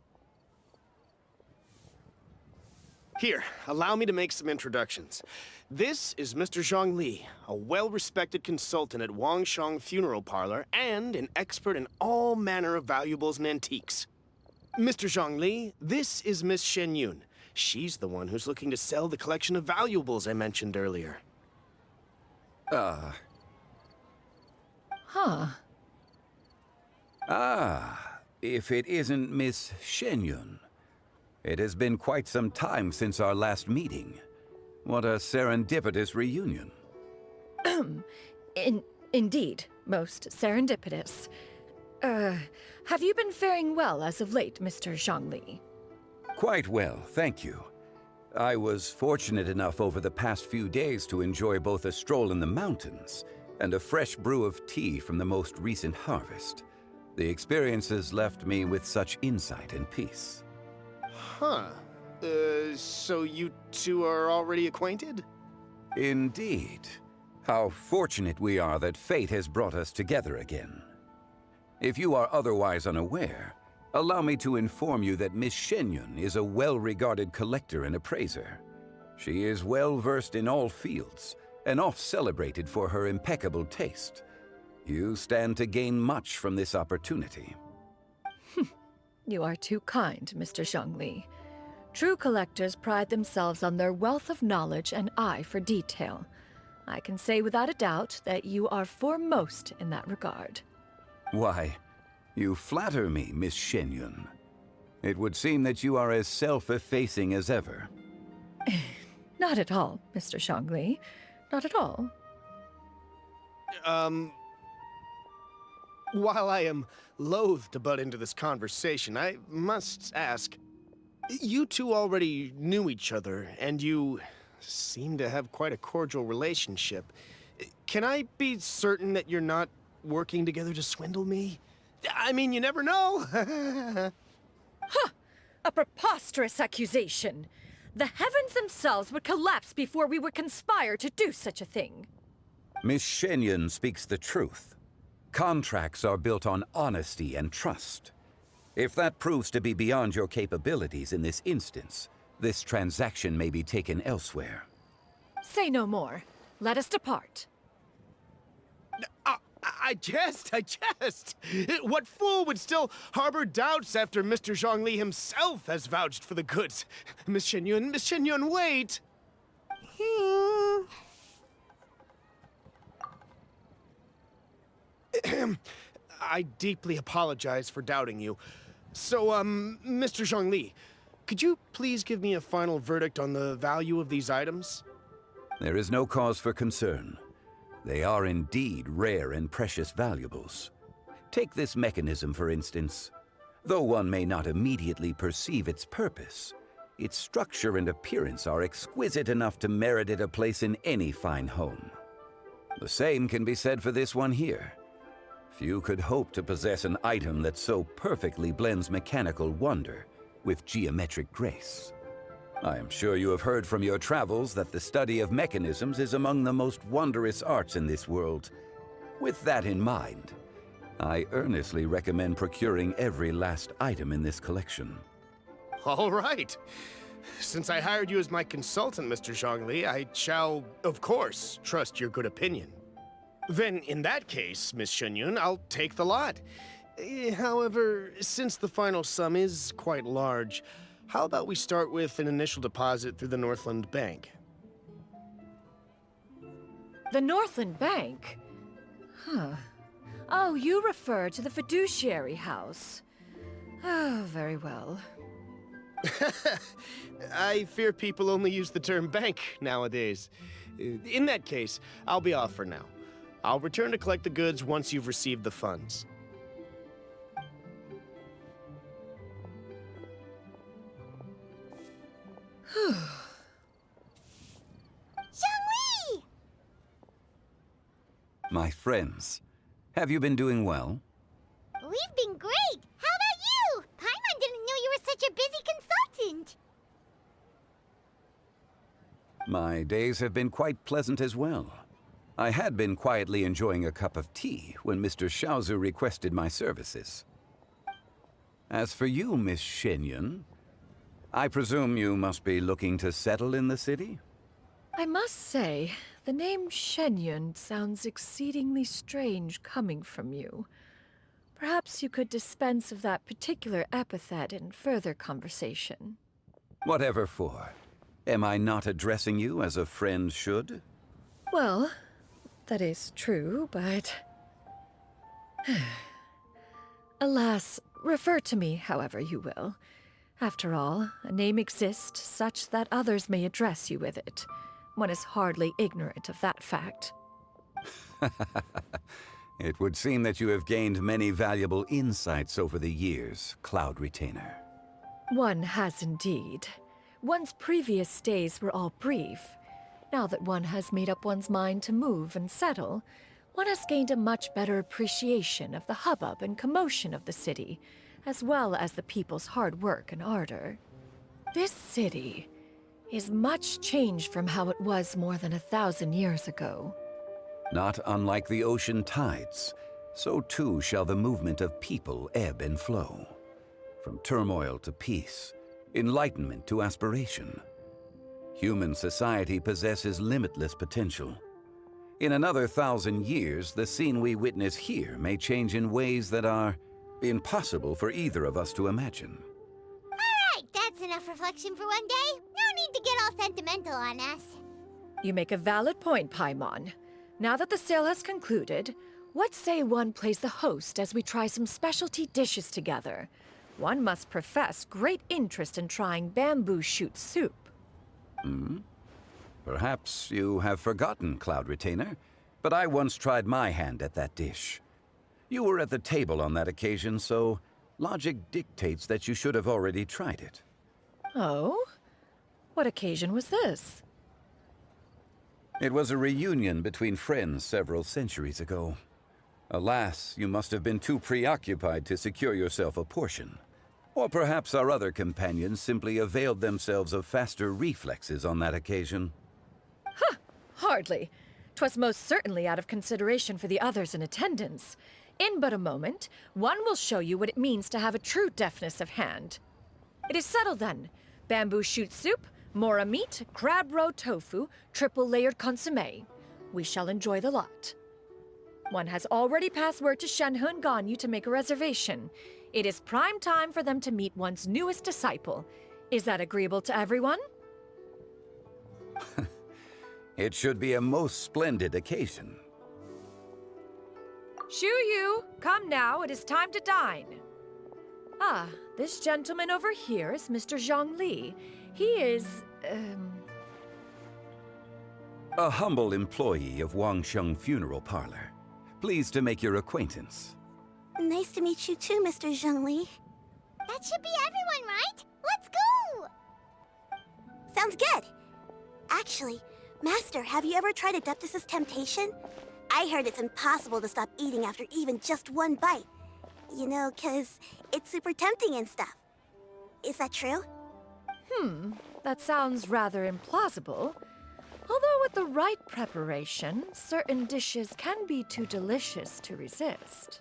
Here, allow me to make some introductions. This is Mr. Zhongli, a well-respected consultant at Wangshang Funeral Parlor and an expert in all manner of valuables and antiques. Mr. Zhongli, this is Miss Xianyun. She's the one who's looking to sell the collection of valuables I mentioned earlier. Huh. Ah, if it isn't Miss Xianyun. It has been quite some time since our last meeting. What a serendipitous reunion. Indeed, most serendipitous. Have you been faring well as of late, Mr. Zhongli? Quite well, thank you. I was fortunate enough over the past few days to enjoy both a stroll in the mountains and a fresh brew of tea from the most recent harvest. The experiences left me with such insight and peace. Huh. So you two are already acquainted? Indeed. How fortunate we are that fate has brought us together again. If you are otherwise unaware, allow me to inform you that Miss Xianyun is a well-regarded collector and appraiser. She is well-versed in all fields, and oft-celebrated for her impeccable taste. You stand to gain much from this opportunity. You are too kind, Mr. Zhongli. True collectors pride themselves on their wealth of knowledge and eye for detail. I can say without a doubt that you are foremost in that regard. Why, you flatter me, Miss Xianyun. It would seem that you are as self-effacing as ever. Not at all, Mr. Zhongli. Not at all. While I am loath to butt into this conversation, I must ask, you two already knew each other, and you seem to have quite a cordial relationship. Can I be certain that you're not working together to swindle me? I mean, you never know. Huh! A preposterous accusation. The heavens themselves would collapse before we would conspire to do such a thing. Miss Xianyun speaks the truth. Contracts are built on honesty and trust. If that proves to be beyond your capabilities in this instance, this transaction may be taken elsewhere. Say no more. Let us depart. I jest. What fool would still harbor doubts after Mr. Zhongli himself has vouched for the goods? Miss Xianyun, wait! I deeply apologize for doubting you. So, Mr. Zhongli, could you please give me a final verdict on the value of these items? There is no cause for concern. They are indeed rare and precious valuables. Take this mechanism, for instance. Though one may not immediately perceive its purpose, its structure and appearance are exquisite enough to merit it a place in any fine home. The same can be said for this one here. Few could hope to possess an item that so perfectly blends mechanical wonder with geometric grace. I am sure you have heard from your travels that the study of mechanisms is among the most wondrous arts in this world. With that in mind, I earnestly recommend procuring every last item in this collection. All right. Since I hired you as my consultant, Mr. Zhongli, I shall, of course, trust your good opinion. Then, in that case, Miss Xianyun, I'll take the lot. However, since the final sum is quite large, how about we start with an initial deposit through the Northland Bank? The Northland Bank? Huh. Oh, you refer to the fiduciary house. Oh, very well. I fear people only use the term bank nowadays. In that case, I'll be off for now. I'll return to collect the goods once you've received the funds. Xiangli! My friends, have you been doing well? We've been great! How about you? Paimon didn't know you were such a busy consultant! My days have been quite pleasant as well. I had been quietly enjoying a cup of tea when Mr. Xiaozu requested my services. As for you, Miss Xianyun, I presume you must be looking to settle in the city? I must say, the name Xianyun sounds exceedingly strange coming from you. Perhaps you could dispense of that particular epithet in further conversation. Whatever for. Am I not addressing you as a friend should? Well, that is true, but... Alas, refer to me however you will. After all, a name exists such that others may address you with it. One is hardly ignorant of that fact. It would seem that you have gained many valuable insights over the years, Cloud Retainer. One has indeed. One's previous stays were all brief. Now that one has made up one's mind to move and settle, one has gained a much better appreciation of the hubbub and commotion of the city, as well as the people's hard work and ardor. This city is much changed from how it was more than 1,000 years ago. Not unlike the ocean tides, so too shall the movement of people ebb and flow. From turmoil to peace, enlightenment to aspiration. Human society possesses limitless potential. In another 1,000 years, the scene we witness here may change in ways that are impossible for either of us to imagine. Alright, that's enough reflection for one day. No need to get all sentimental on us. You make a valid point, Paimon. Now that the sale has concluded, what say one plays the host as we try some specialty dishes together? One must profess great interest in trying bamboo shoot soup. Perhaps you have forgotten, Cloud Retainer, but I once tried my hand at that dish. You were at the table on that occasion, so logic dictates that you should have already tried it. Oh? What occasion was this? It was a reunion between friends several centuries ago. Alas, you must have been too preoccupied to secure yourself a portion. Or perhaps our other companions simply availed themselves of faster reflexes on that occasion. Hardly. 'Twas most certainly out of consideration for the others in attendance. In but a moment, one will show you what it means to have a true deftness of hand. It is settled then. Bamboo shoot soup, mora meat, crab roe tofu, triple-layered consommé. We shall enjoy the lot. One has already passed word to Xianyun and Ganyu to make a reservation. It is prime time for them to meet one's newest disciple. Is that agreeable to everyone? It should be a most splendid occasion. Yu, come now, it is time to dine. Ah, this gentleman over here is Mr. Zhongli. He is, A humble employee of Wangsheng Funeral Parlor. Pleased to make your acquaintance. Nice to meet you too, Mr. Zhongli. That should be everyone, right? Let's go! Sounds good. Actually, Master, have you ever tried Adeptus' temptation? I heard it's impossible to stop eating after even just one bite. You know, 'cause it's super tempting and stuff. Is that true? That sounds rather implausible. Although with the right preparation, certain dishes can be too delicious to resist.